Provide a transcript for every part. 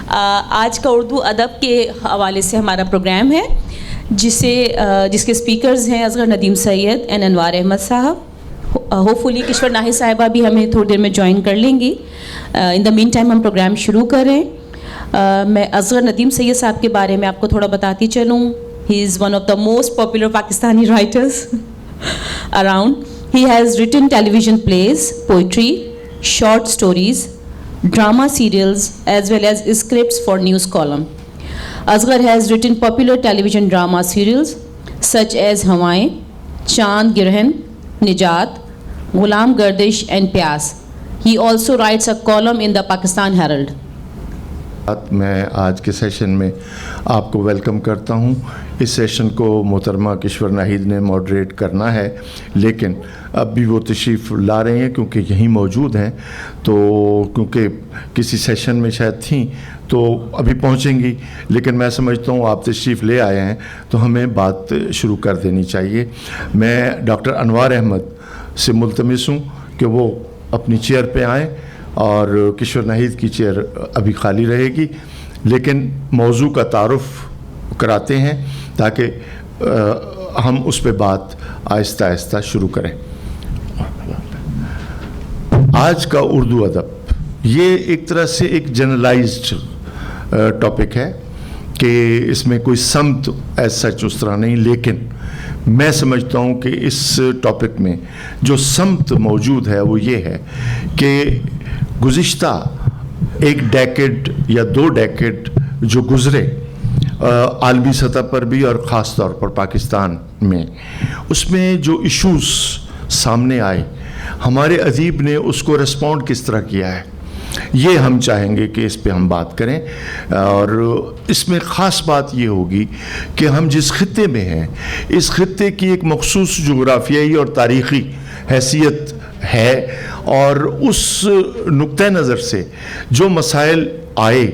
آج کا اردو ادب کے حوالے سے ہمارا پروگرام ہے جس کے اسپیکرز ہیں اصغر ندیم سید اینڈ انوار احمد صاحب. ہوپ فلی کشور ناہید صاحبہ بھی ہمیں تھوڑی دیر میں جوائن کر لیں گی. ان دا مین ٹائم ہم پروگرام شروع کریں. میں اصغر ندیم سید صاحب کے بارے میں آپ کو تھوڑا بتاتی چلوں. He is one of the most popular Pakistani writers around. He has written television plays, poetry, short stories, drama serials, as well as scripts for news column. Asghar has written popular television drama serials such as Hawaein, Chand Girhan, Nijat, Ghulam Gardish and Pyas. He also writes a column in the Pakistan Herald. میں آج کے session میں آپ کو welcome کرتا ہوں. اس session کو محترمہ کشور ناہید نے ماڈریٹ کرنا ہے، لیکن اب بھی وہ تشریف لا رہے ہیں کیونکہ یہیں موجود ہیں. تو کیونکہ کسی سیشن میں شاید تھیں تو ابھی پہنچیں گی، لیکن میں سمجھتا ہوں آپ تشریف لے آئے ہیں تو ہمیں بات شروع کر دینی چاہیے. میں ڈاکٹر انوار احمد سے ملتمس ہوں کہ وہ اپنی چیئر پہ آئیں، اور کشور ناہید کی چیئر ابھی خالی رہے گی، لیکن موضوع کا تعارف کراتے ہیں تاکہ ہم اس پہ بات آہستہ آہستہ شروع کریں. آج کا اردو ادب یہ ایک طرح سے ایک جنرلائزڈ ٹاپک ہے کہ اس میں کوئی سمت ایز سچ اس طرح نہیں، لیکن میں سمجھتا ہوں کہ اس ٹاپک میں جو سمت موجود ہے وہ یہ ہے کہ گزشتہ ایک ڈیکیڈ یا 2 ڈیکیڈ جو گزرے عالمی سطح پر بھی اور خاص طور پر پاکستان میں، اس میں جو ایشوز سامنے آئے، ہمارے ادیب نے اس کو ریسپونڈ کس طرح کیا ہے، یہ ہم چاہیں گے کہ اس پہ ہم بات کریں. اور اس میں خاص بات یہ ہوگی کہ ہم جس خطے میں ہیں اس خطے کی ایک مخصوص جغرافیائی اور تاریخی حیثیت ہے، اور اس نقطہ نظر سے جو مسائل آئے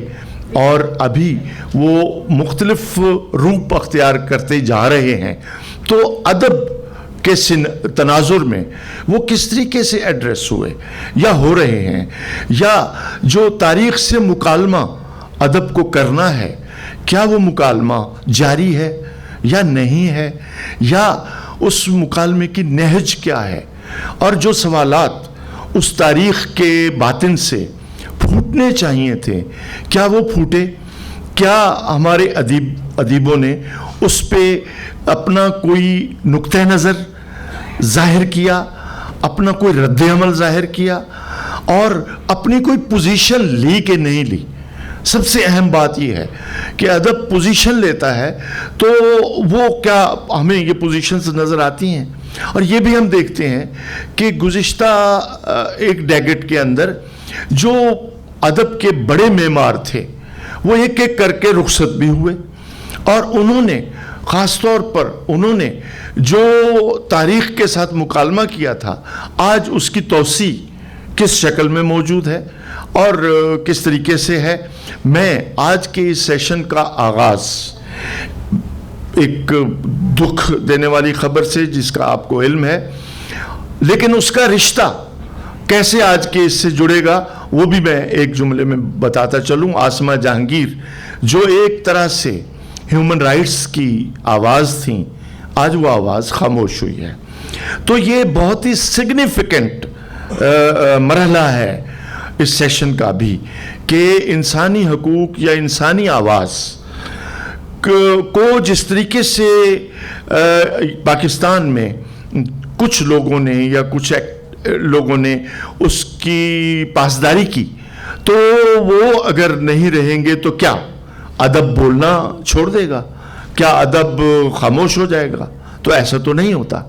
اور ابھی وہ مختلف روپ اختیار کرتے جا رہے ہیں، تو ادب کے تناظر میں وہ کس طریقے سے ایڈریس ہوئے یا ہو رہے ہیں، یا جو تاریخ سے مکالمہ ادب کو کرنا ہے، کیا وہ مکالمہ جاری ہے یا نہیں ہے، یا اس مکالمے کی نہج کیا ہے، اور جو سوالات اس تاریخ کے باطن سے پھوٹنے چاہیے تھے کیا وہ پھوٹے، کیا ہمارے ادیبوں نے اس پہ اپنا کوئی نقطہ نظر ظاہر کیا، اپنا کوئی رد عمل ظاہر کیا، اور اپنی کوئی پوزیشن لی کہ نہیں لی. سب سے اہم بات یہ ہے کہ ادب پوزیشن لیتا ہے تو وہ کیا ہمیں یہ پوزیشنز نظر آتی ہیں. اور یہ بھی ہم دیکھتے ہیں کہ گزشتہ ایک ڈیکیڈ کے اندر جو ادب کے بڑے معمار تھے وہ ایک ایک کر کے رخصت بھی ہوئے، اور انہوں نے خاص طور پر جو تاریخ کے ساتھ مکالمہ کیا تھا، آج اس کی توسیع کس شکل میں موجود ہے اور کس طریقے سے ہے. میں آج کے اس سیشن کا آغاز ایک دکھ دینے والی خبر سے، جس کا آپ کو علم ہے، لیکن اس کا رشتہ کیسے آج کے اس سے جڑے گا وہ بھی میں ایک جملے میں بتاتا چلوں. آسمہ جہانگیر جو ایک طرح سے ہیومن رائٹس کی آواز تھیں، آج وہ آواز خاموش ہوئی ہے. تو یہ بہت ہی سگنیفیکنٹ مرحلہ ہے اس سیشن کا بھی، کہ انسانی حقوق یا انسانی آواز کو جس طریقے سے پاکستان میں کچھ لوگوں نے یا کچھ لوگوں نے اس کی پاسداری کی، تو وہ اگر نہیں رہیں گے تو کیا ادب بولنا چھوڑ دے گا؟ کیا ادب خاموش ہو جائے گا؟ تو ایسا تو نہیں ہوتا.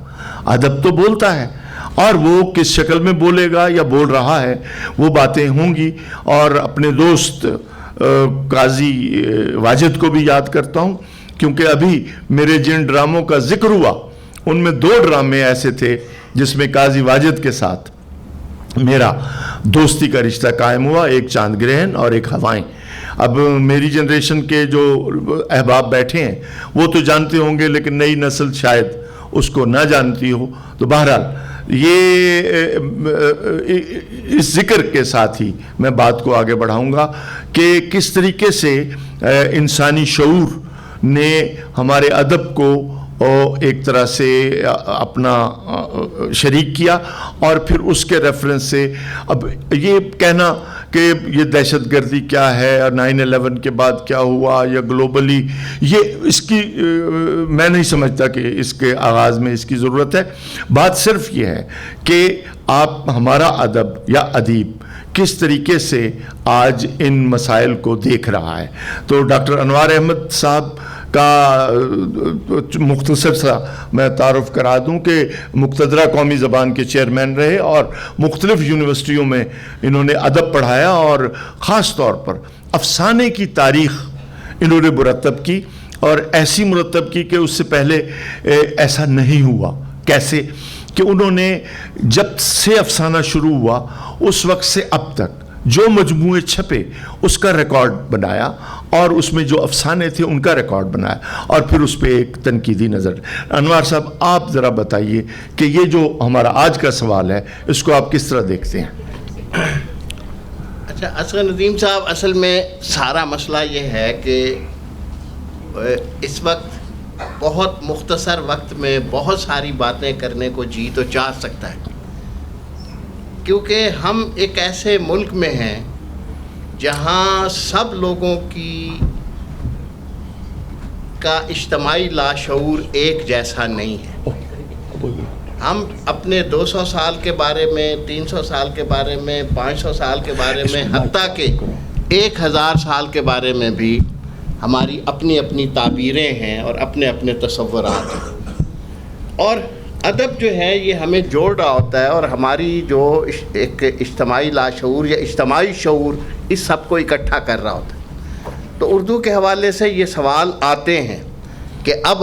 ادب تو بولتا ہے، اور وہ کس شکل میں بولے گا یا بول رہا ہے وہ باتیں ہوں گی. اور اپنے دوست قاضی واجد کو بھی یاد کرتا ہوں، کیونکہ ابھی میرے جن ڈراموں کا ذکر ہوا ان میں 2 ڈرامے ایسے تھے جس میں قاضی واجد کے ساتھ میرا دوستی کا رشتہ قائم ہوا، ایک چاند گرہن اور ایک ہوائیں. اب میری جنریشن کے جو احباب بیٹھے ہیں وہ تو جانتے ہوں گے، لیکن نئی نسل شاید اس کو نہ جانتی ہو. تو بہرحال یہ اس ذکر کے ساتھ ہی میں بات کو آگے بڑھاؤں گا کہ کس طریقے سے انسانی شعور نے ہمارے ادب کو ایک طرح سے اپنا شریک کیا، اور پھر اس کے ریفرنس سے اب یہ کہنا کہ یہ دہشت گردی کیا ہے اور 9/11 کے بعد کیا ہوا یا گلوبلی، یہ اس کی میں نہیں سمجھتا کہ اس کے آغاز میں اس کی ضرورت ہے. بات صرف یہ ہے کہ آپ ہمارا ادب یا ادیب کس طریقے سے آج ان مسائل کو دیکھ رہا ہے. تو ڈاکٹر انوار احمد صاحب کا مختصر سا میں تعارف کرا دوں کہ مقتدرہ قومی زبان کے چیئرمین رہے اور مختلف یونیورسٹیوں میں انہوں نے ادب پڑھایا، اور خاص طور پر افسانے کی تاریخ انہوں نے مرتب کی، اور ایسی مرتب کی کہ اس سے پہلے ایسا نہیں ہوا. کیسے کہ انہوں نے جب سے افسانہ شروع ہوا اس وقت سے اب تک جو مجموعے چھپے اس کا ریکارڈ بنایا، اور اس میں جو افسانے تھے ان کا ریکارڈ بنایا، اور پھر اس پہ ایک تنقیدی نظر. انوار صاحب آپ ذرا بتائیے کہ یہ جو ہمارا آج کا سوال ہے اس کو آپ کس طرح دیکھتے ہیں؟ اچھا اصغر ندیم صاحب، اصل میں سارا مسئلہ یہ ہے کہ اس وقت بہت مختصر وقت میں بہت ساری باتیں کرنے کو جی تو چاہ سکتا ہے، کیونکہ ہم ایک ایسے ملک میں ہیں جہاں سب لوگوں کا اجتماعی لاشعور ایک جیسا نہیں ہے. ہم اپنے 200 سال کے بارے میں، 300 سال کے بارے میں، 500 سال کے بارے میں، حتیٰ کہ 1000 سال کے بارے میں بھی ہماری اپنی اپنی تعبیریں ہیں اور اپنے اپنے تصورات ہیں. اور ادب جو ہے یہ ہمیں جوڑ رہا ہوتا ہے، اور ہماری جو ایک اجتماعی لاشعور یا اجتماعی شعور اس سب کو اکٹھا کر رہا ہوتا ہے. تو اردو کے حوالے سے یہ سوال آتے ہیں کہ اب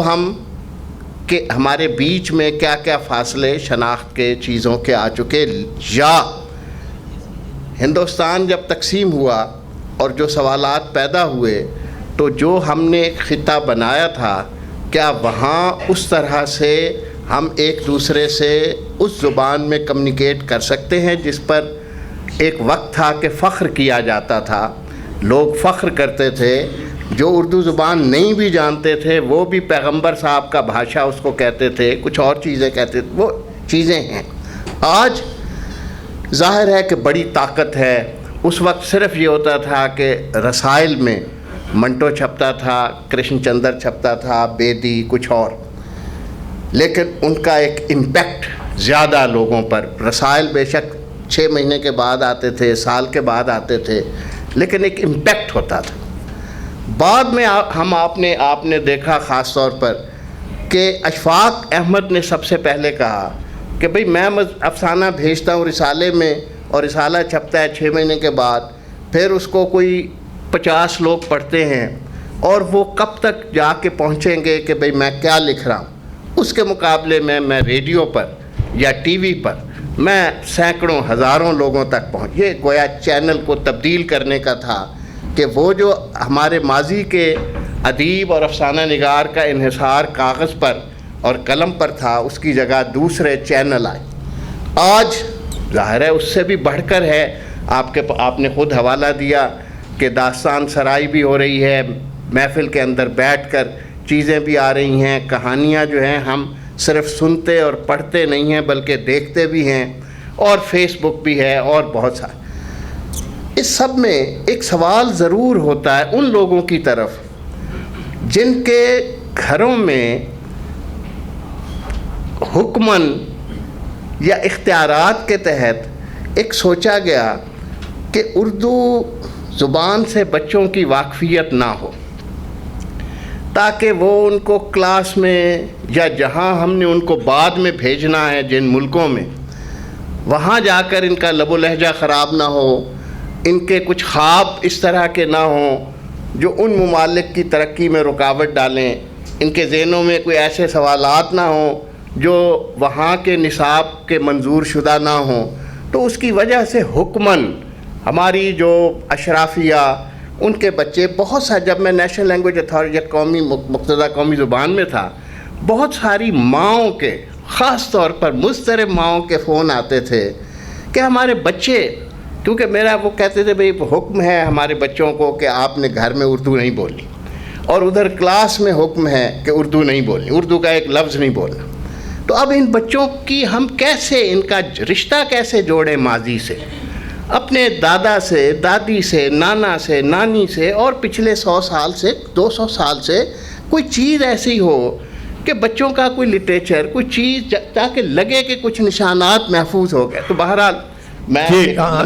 کہ ہمارے بیچ میں کیا کیا فاصلے شناخت کے چیزوں کے آ چکے، یا ہندوستان جب تقسیم ہوا اور جو سوالات پیدا ہوئے تو جو ہم نے خطہ بنایا تھا کیا وہاں اس طرح سے ہم ایک دوسرے سے اس زبان میں کمیونیکیٹ کر سکتے ہیں جس پر ایک وقت تھا کہ فخر کیا جاتا تھا، لوگ فخر کرتے تھے، جو اردو زبان نہیں بھی جانتے تھے وہ بھی پیغمبر صاحب کا بھاشا اس کو کہتے تھے، کچھ اور چیزیں کہتے تھے. وہ چیزیں ہیں. آج ظاہر ہے کہ بڑی طاقت ہے. اس وقت صرف یہ ہوتا تھا کہ رسائل میں منٹو چھپتا تھا، کرشن چندر چھپتا تھا، بیدی، کچھ اور، لیکن ان کا ایک امپیکٹ زیادہ لوگوں پر. رسائل بے شک 6 مہینے کے بعد آتے تھے، سال کے بعد آتے تھے، لیکن ایک امپیکٹ ہوتا تھا. بعد میں آپ نے دیکھا خاص طور پر کہ اشفاق احمد نے سب سے پہلے کہا کہ بھئی میں افسانہ بھیجتا ہوں رسالے میں، اور رسالہ چھپتا ہے 6 مہینے کے بعد، پھر اس کو کوئی 50 لوگ پڑھتے ہیں، اور وہ کب تک جا کے پہنچیں گے کہ بھئی میں کیا لکھ رہا ہوں. اس کے مقابلے میں ریڈیو پر یا ٹی وی پر میں سینکڑوں ہزاروں لوگوں تک پہنچ. یہ گویا چینل کو تبدیل کرنے کا تھا کہ وہ جو ہمارے ماضی کے ادیب اور افسانہ نگار کا انحصار کاغذ پر اور قلم پر تھا، اس کی جگہ دوسرے چینل آئے. آج ظاہر ہے اس سے بھی بڑھ کر ہے. آپ نے خود حوالہ دیا کہ داستان سرائی بھی ہو رہی ہے، محفل کے اندر بیٹھ کر چیزیں بھی آ رہی ہیں، کہانیاں جو ہیں ہم صرف سنتے اور پڑھتے نہیں ہیں بلکہ دیکھتے بھی ہیں، اور فیس بک بھی ہے اور بہت سارے. اس سب میں ایک سوال ضرور ہوتا ہے ان لوگوں کی طرف جن کے گھروں میں حکمن یا اختیارات کے تحت ایک سوچا گیا کہ اردو زبان سے بچوں کی واقفیت نہ ہو، تاکہ وہ ان کو کلاس میں یا جہاں ہم نے ان کو بعد میں بھیجنا ہے جن ملکوں میں، وہاں جا کر ان کا لب و لہجہ خراب نہ ہو، ان کے کچھ خواب اس طرح کے نہ ہوں جو ان ممالک کی ترقی میں رکاوٹ ڈالیں، ان کے ذہنوں میں کوئی ایسے سوالات نہ ہوں جو وہاں کے نصاب کے منظور شدہ نہ ہوں. تو اس کی وجہ سے حکمن ہماری جو اشرافیہ، ان کے بچے بہت سا، جب میں نیشنل لینگویج اتھارٹی قومی مقتدہ قومی زبان میں تھا، بہت ساری ماؤں کے خاص طور پر مضطرب ماؤں کے فون آتے تھے کہ ہمارے بچے، کیونکہ میرا وہ کہتے تھے بھئی حکم ہے ہمارے بچوں کو کہ آپ نے گھر میں اردو نہیں بولنی، اور ادھر کلاس میں حکم ہے کہ اردو نہیں بولنی، اردو کا ایک لفظ نہیں بولنا. تو اب ان بچوں کی ہم کیسے، ان کا رشتہ کیسے جوڑیں ماضی سے، اپنے دادا سے، دادی سے، نانا سے، نانی سے، اور پچھلے 100 سال سے، 200 سال سے کوئی چیز ایسی ہو کہ بچوں کا کوئی لٹریچر، کوئی چیز تاکہ لگے کہ کچھ نشانات محفوظ ہو گئے. تو بہرحال میں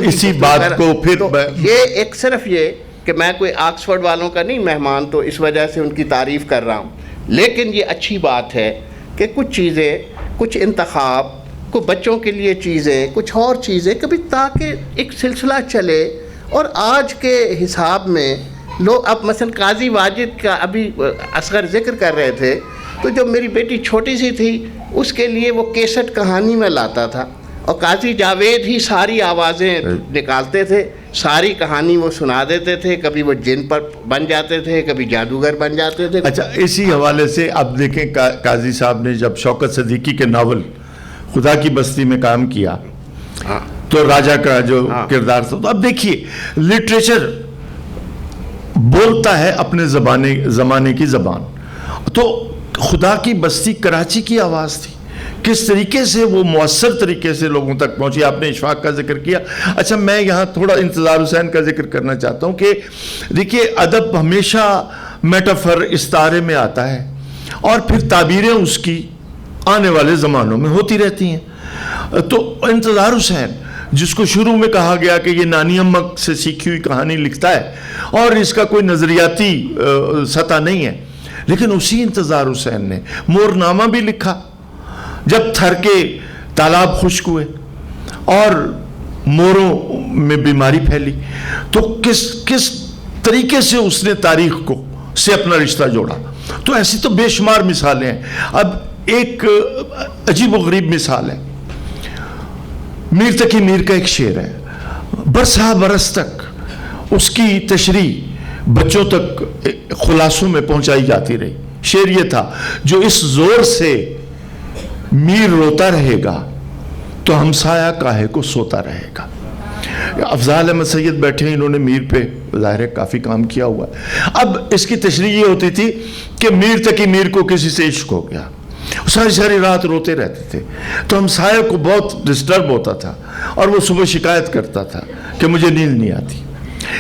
اسی بات کو پھر یہ ایک صرف یہ کہ میں کوئی آکسفورڈ والوں کا نہیں مہمان، تو اس وجہ سے ان کی تعریف کر رہا ہوں، لیکن یہ اچھی بات ہے کہ کچھ چیزیں، کچھ انتخاب، کچھ بچوں کے لیے چیزیں، کچھ اور چیزیں کبھی، تاکہ ایک سلسلہ چلے. اور آج کے حساب میں لوگ، اب مثلا قاضی واجد کا ابھی اصغر ذکر کر رہے تھے، تو جو میری بیٹی چھوٹی سی تھی اس کے لیے وہ کیسٹ کہانی میں لاتا تھا، اور قاضی جاوید ہی ساری آوازیں نکالتے تھے، ساری کہانی وہ سنا دیتے تھے، کبھی وہ جن پر بن جاتے تھے، کبھی جادوگر بن جاتے تھے. اچھا، اسی حوالے سے اب دیکھیں قاضی صاحب نے جب شوکت صدیقی کے ناول خدا کی بستی میں کام کیا تو راجہ کا جو کردار تھا، تو اب دیکھیے لٹریچر بولتا ہے اپنے زمانے کی زبان. تو خدا کی بستی کراچی کی آواز تھی، کس طریقے سے وہ مؤثر طریقے سے لوگوں تک پہنچی. آپ نے اشفاق کا ذکر کیا. اچھا، میں یہاں تھوڑا انتظار حسین کا ذکر کرنا چاہتا ہوں کہ دیکھیے ادب ہمیشہ میٹافر استعارے میں آتا ہے، اور پھر تعبیریں اس کی آنے والے زمانوں میں ہوتی رہتی ہیں. تو انتظار حسین جس کو شروع میں کہا گیا کہ یہ نانی امک سے سیکھی ہوئی کہانی لکھتا ہے اور اس کا کوئی نظریاتی سطح نہیں ہے، لیکن اسی انتظار حسین نے مورنامہ بھی لکھا جب تھر کے تالاب خشک ہوئے اور موروں میں بیماری پھیلی. تو کس طریقے سے اس نے تاریخ کو سے اپنا رشتہ جوڑا. تو ایسی تو بے شمار مثالیں ہیں. اب ایک عجیب و غریب مثال ہے، میر تقی میر کا ایک شعر ہے، برسا برس تک اس کی تشریح بچوں تک خلاصوں میں پہنچائی جاتی رہی. شعر یہ تھا، جو اس زور سے میر روتا رہے گا تو ہمسایہ کاہے کو سوتا رہے گا. افضال احمد سید بیٹھے ہیں، انہوں نے میر پہ ظاہر ہے کافی کام کیا ہوا ہے. اب اس کی تشریح یہ ہوتی تھی کہ میر تقی میر کو کسی سے عشق ہو گیا، ساری رات روتے رہتے تھے، تو ہمسایہ کو بہت ڈسٹرب ہوتا تھا اور وہ صبح شکایت کرتا تھا کہ مجھے نیند نہیں آتی.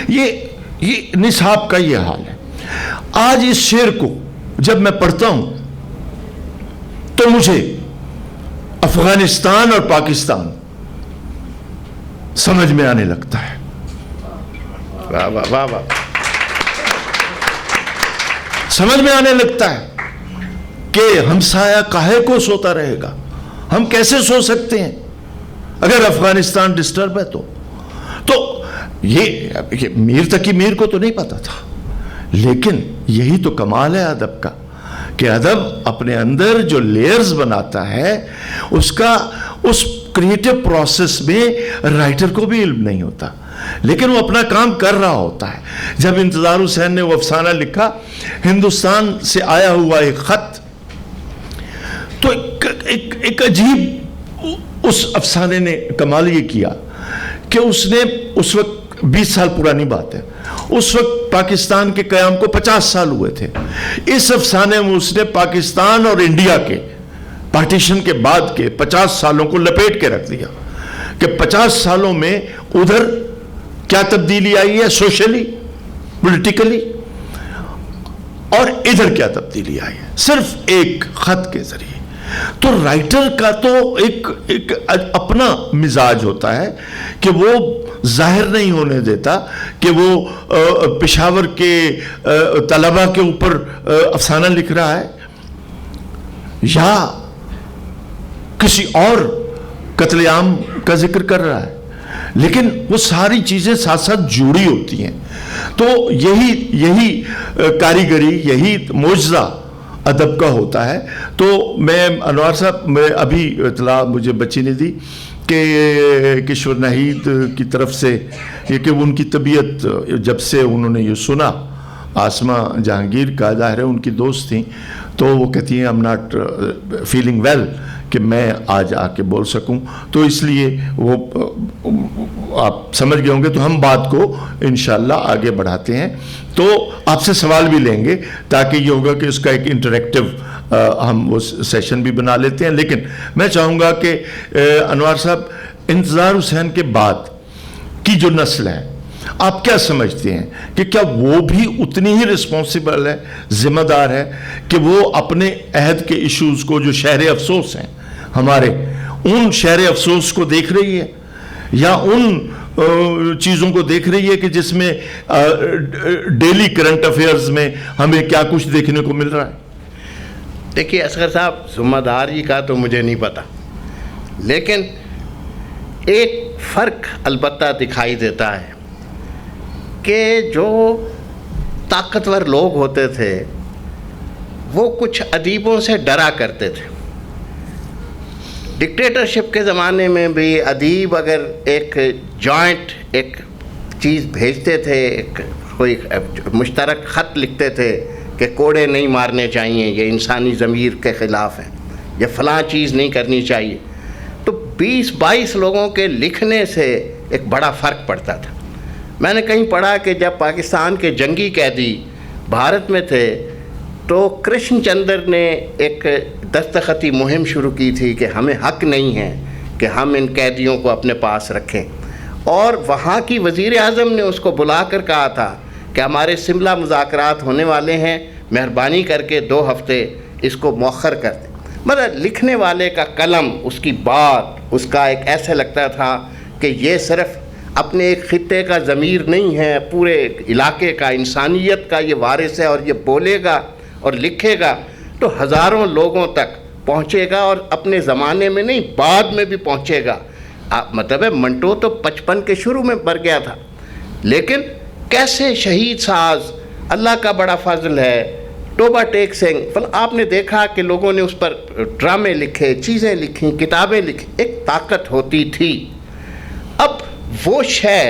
یہ نصاب کا یہ حال ہے. آج اس شعر کو جب میں پڑھتا ہوں تو مجھے افغانستان اور پاکستان سمجھ میں آنے لگتا ہے. واہ واہ واہ واہ. سمجھ میں آنے لگتا ہے کہ ہمسایہ کاہے کو سوتا رہے گا. ہم کیسے سو سکتے ہیں اگر افغانستان ڈسٹرب ہے تو یہ میر تقی میر کو تو نہیں پتا تھا، لیکن یہی تو کمال ہے ادب کا کہ ادب اپنے اندر جو لیئرز بناتا ہے اس کریٹو پروسیس میں رائٹر کو بھی علم نہیں ہوتا، لیکن وہ اپنا کام کر رہا ہوتا ہے. جب انتظار حسین نے وہ افسانہ لکھا، ہندوستان سے آیا ہوا ایک خط، تو ایک عجیب اس افسانے نے کمال یہ کیا کہ اس نے اس وقت 20 سال پرانی بات ہے، اس وقت پاکستان کے قیام کو 50 سال ہوئے تھے. اس افسانے میں اس نے پاکستان اور انڈیا کے پارٹیشن کے بعد کے 50 سالوں کو لپیٹ کے رکھ دیا کہ 50 سالوں میں ادھر کیا تبدیلی آئی ہے سوشلی، پولیٹیکلی، اور ادھر کیا تبدیلی آئی ہے صرف ایک خط کے ذریعے. تو رائٹر کا تو ایک اپنا مزاج ہوتا ہے کہ وہ ظاہر نہیں ہونے دیتا کہ وہ پشاور کے طلبہ کے اوپر افسانہ لکھ رہا ہے یا کسی اور قتل عام کا ذکر کر رہا ہے، لیکن وہ ساری چیزیں ساتھ ساتھ جڑی ہوتی ہیں. تو یہی کاریگری، یہی معجزہ ادب کا ہوتا ہے. تو میں انوار صاحب، میں ابھی اطلاع مجھے بچی نے دی کہ کشور ناہید کی طرف سے یہ کہ ان کی طبیعت جب سے انہوں نے یہ سنا آسما جہانگیر کا، ظاہر ہے ان کی دوست تھیں، تو وہ کہتی ہیں I'm not feeling well، کہ میں آج آ کے بول سکوں. تو اس لیے وہ آپ سمجھ گئے ہوں گے. تو ہم بات کو انشاءاللہ آگے بڑھاتے ہیں. تو آپ سے سوال بھی لیں گے تاکہ یہ ہوگا کہ اس کا ایک انٹریکٹیو ہم وہ سیشن بھی بنا لیتے ہیں. لیکن میں چاہوں گا کہ انوار صاحب, انتظار حسین کے بعد کی جو نسل ہے, آپ کیا سمجھتے ہیں کہ کیا وہ بھی اتنی ہی رسپانسبل ہے, ذمہ دار ہے کہ وہ اپنے عہد کے ایشوز کو, جو شہر افسوس ہیں ہمارے, ان شہر افسوس کو دیکھ رہی ہے, یا ان چیزوں کو دیکھ رہی ہے کہ جس میں ڈیلی کرنٹ افیئرز میں ہمیں کیا کچھ دیکھنے کو مل رہا ہے؟ دیکھیے اصغر صاحب, ذمہ داری کا تو مجھے نہیں پتا, لیکن ایک فرق البتہ دکھائی دیتا ہے کہ جو طاقتور لوگ ہوتے تھے وہ کچھ ادیبوں سے ڈرا کرتے تھے. ڈکٹیٹرشپ کے زمانے میں بھی ادیب اگر ایک جوائنٹ ایک چیز بھیجتے تھے, ایک کوئی مشترک خط لکھتے تھے کہ کوڑے نہیں مارنے چاہیے, یہ انسانی ضمیر کے خلاف ہے, یہ فلاں چیز نہیں کرنی چاہیے, تو 20-22 لوگوں کے لکھنے سے ایک بڑا فرق پڑتا تھا. میں نے کہیں پڑھا کہ جب پاکستان کے جنگی قیدی بھارت میں تھے تو کرشن چندر نے ایک دستخطی مہم شروع کی تھی کہ ہمیں حق نہیں ہے کہ ہم ان قیدیوں کو اپنے پاس رکھیں, اور وہاں کی وزیر اعظم نے اس کو بلا کر کہا تھا کہ ہمارے شملہ مذاکرات ہونے والے ہیں, مہربانی کر کے 2 ہفتے اس کو مؤخر کر دیں. مطلب لکھنے والے کا قلم, اس کی بات, اس کا ایک ایسا لگتا تھا کہ یہ صرف اپنے ایک خطے کا ضمیر نہیں ہے, پورے علاقے کا, انسانیت کا یہ وارث ہے, اور یہ بولے گا اور لکھے گا تو ہزاروں لوگوں تک پہنچے گا, اور اپنے زمانے میں نہیں بعد میں بھی پہنچے گا. مطلب ہے منٹو تو 55 کے شروع میں مر گیا تھا, لیکن کیسے شہید ساز, اللہ کا بڑا فضل ہے, ٹوبہ ٹیک سنگھ, آپ نے دیکھا کہ لوگوں نے اس پر ڈرامے لکھے, چیزیں لکھیں, کتابیں لکھیں, ایک طاقت ہوتی تھی. اب وہ شے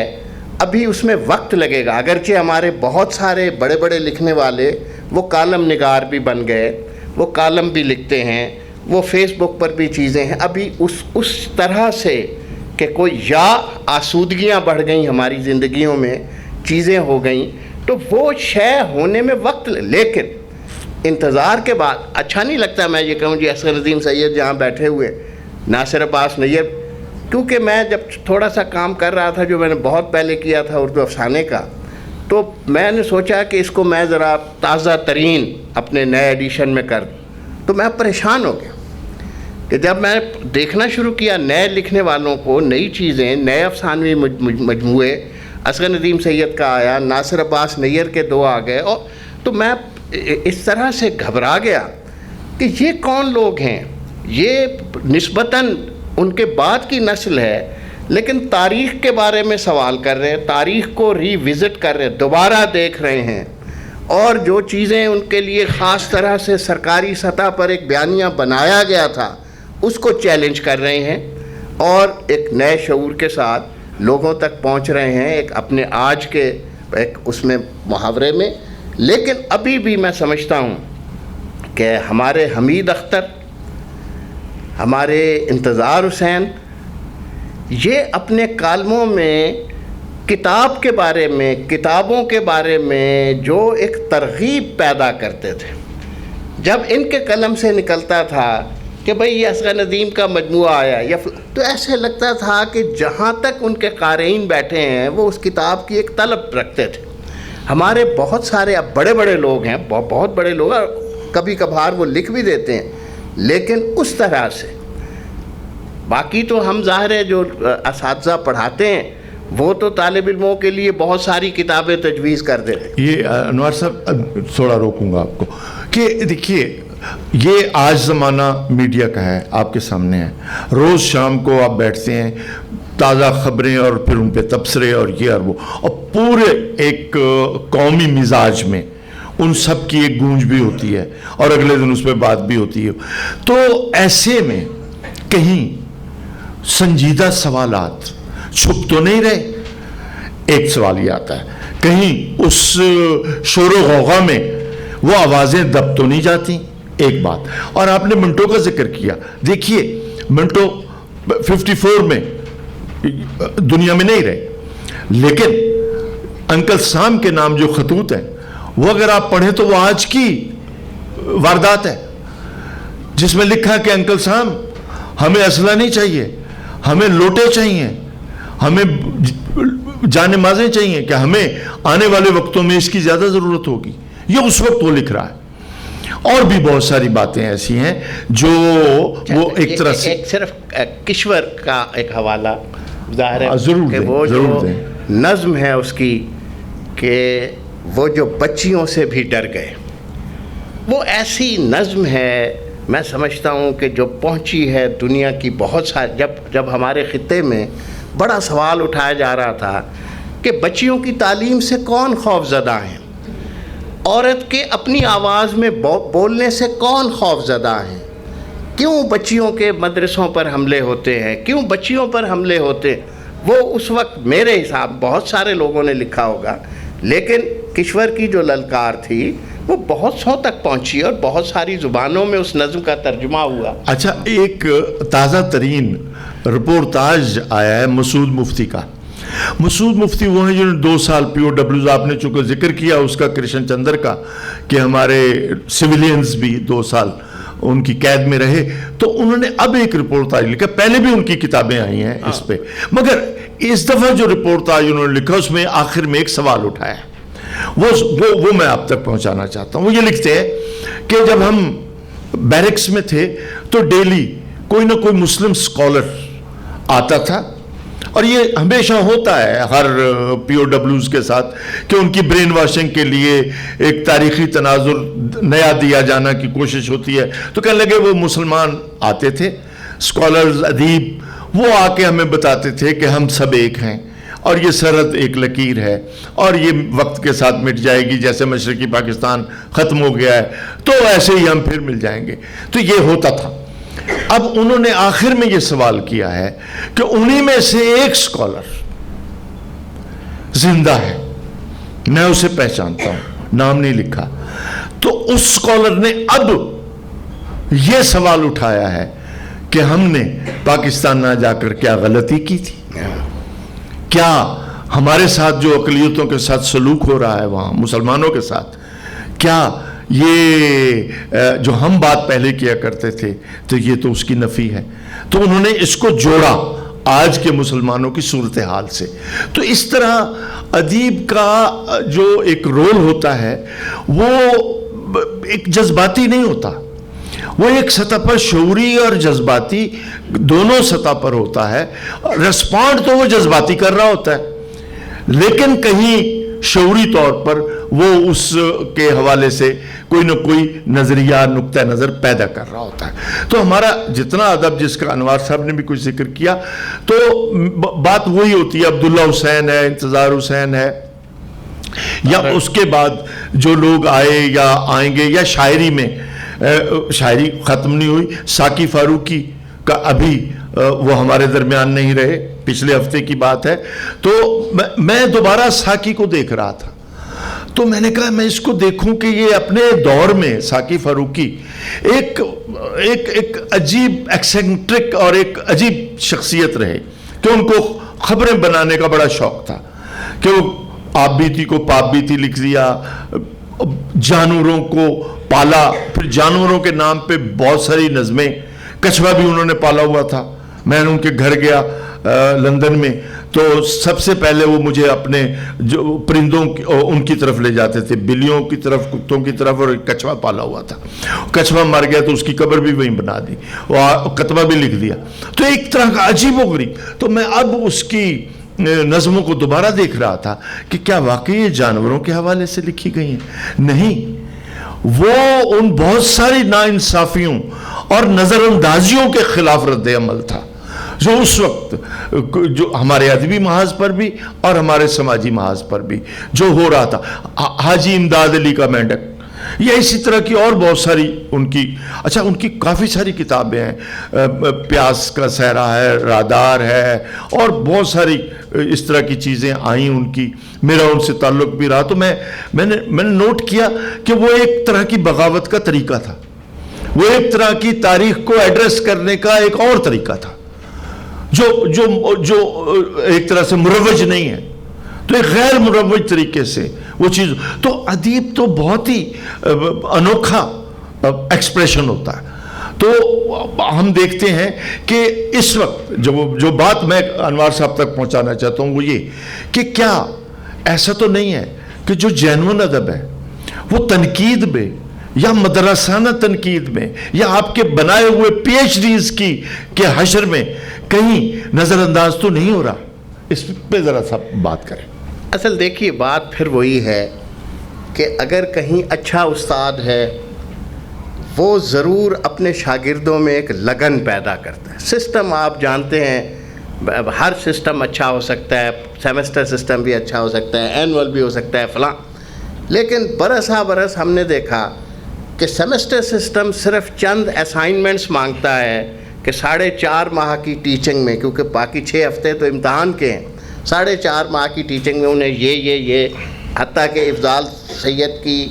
ابھی اس میں وقت لگے گا, اگرچہ ہمارے بہت سارے بڑے بڑے لکھنے والے وہ کالم نگار بھی بن گئے, وہ کالم بھی لکھتے ہیں, وہ فیس بک پر بھی چیزیں ہیں, ابھی اس طرح سے کہ کوئی یا آسودگیاں بڑھ گئیں ہماری زندگیوں میں, چیزیں ہو گئیں, تو وہ شے ہونے میں وقت. لیکن انتظار کے بعد اچھا نہیں لگتا میں یہ کہوں جی اصغر ندیم سید جہاں بیٹھے ہوئے, ناصر عباس نیر, کیونکہ میں جب تھوڑا سا کام کر رہا تھا جو میں نے بہت پہلے کیا تھا اردو افسانے کا, تو میں نے سوچا کہ اس کو میں ذرا تازہ ترین اپنے نئے ایڈیشن میں کر دوں. تو میں پریشان ہو گیا کہ جب میں دیکھنا شروع کیا نئے لکھنے والوں کو, نئی چیزیں, نئے افسانوی مجموعے, اصغر ندیم سید کا آیا, ناصر عباس نیر کے 2 آ گئے, اور تو میں اس طرح سے گھبرا گیا کہ یہ کون لوگ ہیں, یہ نسبتاً ان کے بعد کی نسل ہے, لیکن تاریخ کے بارے میں سوال کر رہے ہیں, تاریخ کو ری وزٹ کر رہے ہیں, دوبارہ دیکھ رہے ہیں, اور جو چیزیں ان کے لیے خاص طرح سے سرکاری سطح پر ایک بیانیہ بنایا گیا تھا اس کو چیلنج کر رہے ہیں, اور ایک نئے شعور کے ساتھ لوگوں تک پہنچ رہے ہیں, ایک اپنے آج کے ایک اس میں محاورے میں. لیکن ابھی بھی میں سمجھتا ہوں کہ ہمارے حمید اختر, ہمارے انتظار حسین, یہ اپنے کالموں میں کتاب کے بارے میں, کتابوں کے بارے میں جو ایک ترغیب پیدا کرتے تھے, جب ان کے قلم سے نکلتا تھا کہ بھئی یہ اصغر ندیم کا مجموعہ آیا, یا تو ایسے لگتا تھا کہ جہاں تک ان کے قارئین بیٹھے ہیں وہ اس کتاب کی ایک طلب رکھتے تھے. ہمارے بہت سارے اب بڑے بڑے لوگ ہیں, بہت بڑے لوگ, اور کبھی کبھار وہ لکھ بھی دیتے ہیں, لیکن اس طرح سے. باقی تو ہم ظاہر ہے جو اساتذہ پڑھاتے ہیں وہ تو طالب علموں کے لیے بہت ساری کتابیں تجویز کر دیتے ہیں. یہ انوار صاحب تھوڑا روکوں گا آپ کو کہ دیکھیے یہ آج زمانہ میڈیا کا ہے, آپ کے سامنے ہے, روز شام کو آپ بیٹھتے ہیں, تازہ خبریں اور پھر ان پہ تبصرے اور یہ اور وہ, اور پورے ایک قومی مزاج میں ان سب کی ایک گونج بھی ہوتی ہے, اور اگلے دن اس پہ بات بھی ہوتی ہے. تو ایسے میں کہیں سنجیدہ سوالات چھپ تو نہیں رہے؟ ایک سوال یہ آتا ہے, کہیں اس شور و غوغا میں وہ آوازیں دب تو نہیں جاتی ایک بات. اور آپ نے منٹو کا ذکر کیا. دیکھیے منٹو 54 میں دنیا میں نہیں رہے, لیکن انکل سام کے نام جو خطوط ہیں وہ اگر آپ پڑھیں تو وہ آج کی واردات ہے, جس میں لکھا کہ انکل سام ہمیں اسلحہ نہیں چاہیے, ہمیں لوٹے چاہیے, ہمیں جان مازیں چاہیے, کہ ہمیں آنے والے وقتوں میں اس کی زیادہ ضرورت ہوگی. یہ اس وقت وہ لکھ رہا ہے. اور بھی بہت ساری باتیں ایسی ہیں جو وہ ایک طرح سے صرف کشور کا ایک حوالہ ظاہر ہے ضرور کہ دیں, وہ ضرور جو دیں. نظم ہے اس کی کہ وہ جو بچیوں سے بھی ڈر گئے, وہ ایسی نظم ہے میں سمجھتا ہوں کہ جو پہنچی ہے دنیا کی بہت ساری. جب ہمارے خطے میں بڑا سوال اٹھایا جا رہا تھا کہ بچیوں کی تعلیم سے کون خوف زدہ ہیں, عورت کے اپنی آواز میں بولنے سے کون خوف زدہ ہیں, کیوں بچیوں کے مدرسوں پر حملے ہوتے ہیں, کیوں بچیوں پر حملے ہوتے ہیں, وہ اس وقت میرے حساب بہت سارے لوگوں نے لکھا ہوگا, لیکن کشور کی جو للکار تھی وہ بہت سو تک پہنچی اور بہت ساری زبانوں میں اس نظم کا ترجمہ ہوا. اچھا, ایک تازہ ترین رپورتاج آیا ہے مسعود مفتی کا. مسعود مفتی وہ ہیں جنہوں نے 2 سال پی او ڈبلیوز, آپ نے چونکہ ذکر کیا اس کا کرشن چندر کا, کہ ہمارے سویلینز بھی 2 سال ان کی قید میں رہے, تو انہوں نے اب ایک رپورتاج لکھا. پہلے بھی ان کی کتابیں آئی ہیں اس پہ, مگر اس دفعہ جو رپورتاج انہوں نے لکھا اس میں آخر میں ایک سوال اٹھایا ہے, وہ میں آپ تک پہنچانا چاہتا ہوں. وہ یہ لکھتے ہیں کہ جب ہم بیرکس میں تھے تو ڈیلی کوئی نہ کوئی مسلم اسکالر آتا تھا, اور یہ ہمیشہ ہوتا ہے ہر پی او ڈبلیوز کے ساتھ, کہ ان کی برین واشنگ کے لیے ایک تاریخی تناظر نیا دیا جانا کی کوشش ہوتی ہے. تو کہنے لگے وہ مسلمان آتے تھے, اسکالرز, ادیب, وہ آ کے ہمیں بتاتے تھے کہ ہم سب ایک ہیں, اور یہ سرحد ایک لکیر ہے, اور یہ وقت کے ساتھ مٹ جائے گی, جیسے مشرقی پاکستان ختم ہو گیا ہے تو ایسے ہی ہم پھر مل جائیں گے. تو یہ ہوتا تھا. اب انہوں نے آخر میں یہ سوال کیا ہے کہ انہی میں سے ایک اسکالر زندہ ہے, میں اسے پہچانتا ہوں, نام نہیں لکھا. تو اس اسکالر نے اب یہ سوال اٹھایا ہے کہ ہم نے پاکستان نہ جا کر کیا غلطی کی تھی, کیا ہمارے ساتھ جو اقلیتوں کے ساتھ سلوک ہو رہا ہے وہاں مسلمانوں کے ساتھ, کیا یہ جو ہم بات پہلے کیا کرتے تھے تو یہ تو اس کی نفی ہے. تو انہوں نے اس کو جوڑا آج کے مسلمانوں کی صورتحال سے. تو اس طرح ادیب کا جو ایک رول ہوتا ہے وہ ایک جذباتی نہیں ہوتا, وہ ایک سطح پر شعوری اور جذباتی دونوں سطح پر ہوتا ہے. ریسپونڈ تو وہ جذباتی کر رہا ہوتا ہے, لیکن کہیں شعوری طور پر وہ اس کے حوالے سے کوئی نہ کوئی نظریہ, نقطہ نظر پیدا کر رہا ہوتا ہے. تو ہمارا جتنا ادب, جس کا انوار صاحب نے بھی کچھ ذکر کیا, تو بات وہی ہوتی ہے. عبداللہ حسین ہے, انتظار حسین ہے, یا اس کے بعد جو لوگ آئے یا آئیں گے, یا شاعری میں شاعری ختم نہیں ہوئی. ساقی فاروقی کا ابھی وہ ہمارے درمیان نہیں رہے, پچھلے ہفتے کی بات ہے. تو میں دوبارہ ساقی کو دیکھ رہا تھا, تو میں نے کہا میں اس کو دیکھوں کہ یہ اپنے دور میں ساقی فاروقی ایک عجیب ایکسنٹرک اور ایک عجیب شخصیت رہے, کہ ان کو خبریں بنانے کا بڑا شوق تھا, کہ وہ آپ بیتی کو پاپ بیتی لکھ دیا, جانوروں کو پالا, پھر جانوروں کے نام پہ بہت ساری نظمیں. کچھوا بھی انہوں نے پالا ہوا تھا. میں نے ان کے گھر گیا لندن میں, تو سب سے پہلے وہ مجھے اپنے جو پرندوں ان کی طرف لے جاتے تھے, بلیوں کی طرف, کتوں کی طرف, اور کچھوا پالا ہوا تھا. کچھوا مر گیا تو اس کی قبر بھی وہیں بنا دی, وہ کتبہ بھی لکھ دیا. تو ایک طرح کا عجیب و غریب. تو میں اب اس کی نظموں کو دوبارہ دیکھ رہا تھا کہ کیا واقعی یہ جانوروں کے حوالے سے لکھی گئی ہیں؟ نہیں, وہ ان بہت ساری ناانصافیوں اور نظر اندازیوں کے خلاف رد عمل تھا جو اس وقت جو ہمارے ادبی محاذ پر بھی اور ہمارے سماجی محاذ پر بھی جو ہو رہا تھا. حاجی امداد علی کا مینڈک, یا اسی طرح کی اور بہت ساری ان کی, اچھا ان کی کافی ساری کتابیں ہیں, پیاس کا صحرا ہے, رادار ہے, اور بہت ساری اس طرح کی چیزیں آئیں ان کی. میرا ان سے تعلق بھی رہا. تو میں نے نوٹ کیا کہ وہ ایک طرح کی بغاوت کا طریقہ تھا, وہ ایک طرح کی تاریخ کو ایڈریس کرنے کا ایک اور طریقہ تھا جو ایک طرح سے مروج نہیں ہے، تو ایک غیر مروج طریقے سے وہ چیز. تو ادیب تو بہت ہی انوکھا ایکسپریشن ہوتا ہے. تو ہم دیکھتے ہیں کہ اس وقت جو بات میں انوار صاحب تک پہنچانا چاہتا ہوں وہ یہ کہ کیا ایسا تو نہیں ہے کہ جو جینون ادب ہے وہ تنقید میں یا مدرسانہ تنقید میں یا آپ کے بنائے ہوئے پی ایچ ڈیز کے حشر میں کہیں نظر انداز تو نہیں ہو رہا؟ اس پہ ذرا سا بات کریں. اصل دیکھیے بات پھر وہی ہے کہ اگر کہیں اچھا استاد ہے وہ ضرور اپنے شاگردوں میں ایک لگن پیدا کرتا ہے. سسٹم آپ جانتے ہیں، ہر سسٹم اچھا ہو سکتا ہے، سیمسٹر سسٹم بھی اچھا ہو سکتا ہے، اینول بھی ہو سکتا ہے فلاں، لیکن برس ہا برس ہم نے دیکھا کہ سیمسٹر سسٹم صرف چند اسائنمنٹس مانگتا ہے کہ 4.5 ماہ کی ٹیچنگ میں، کیونکہ باقی 6 ہفتے تو امتحان کے ہیں، 4.5 ماہ کی ٹیچنگ میں انہیں یہ حتیٰ کہ افضال سید کی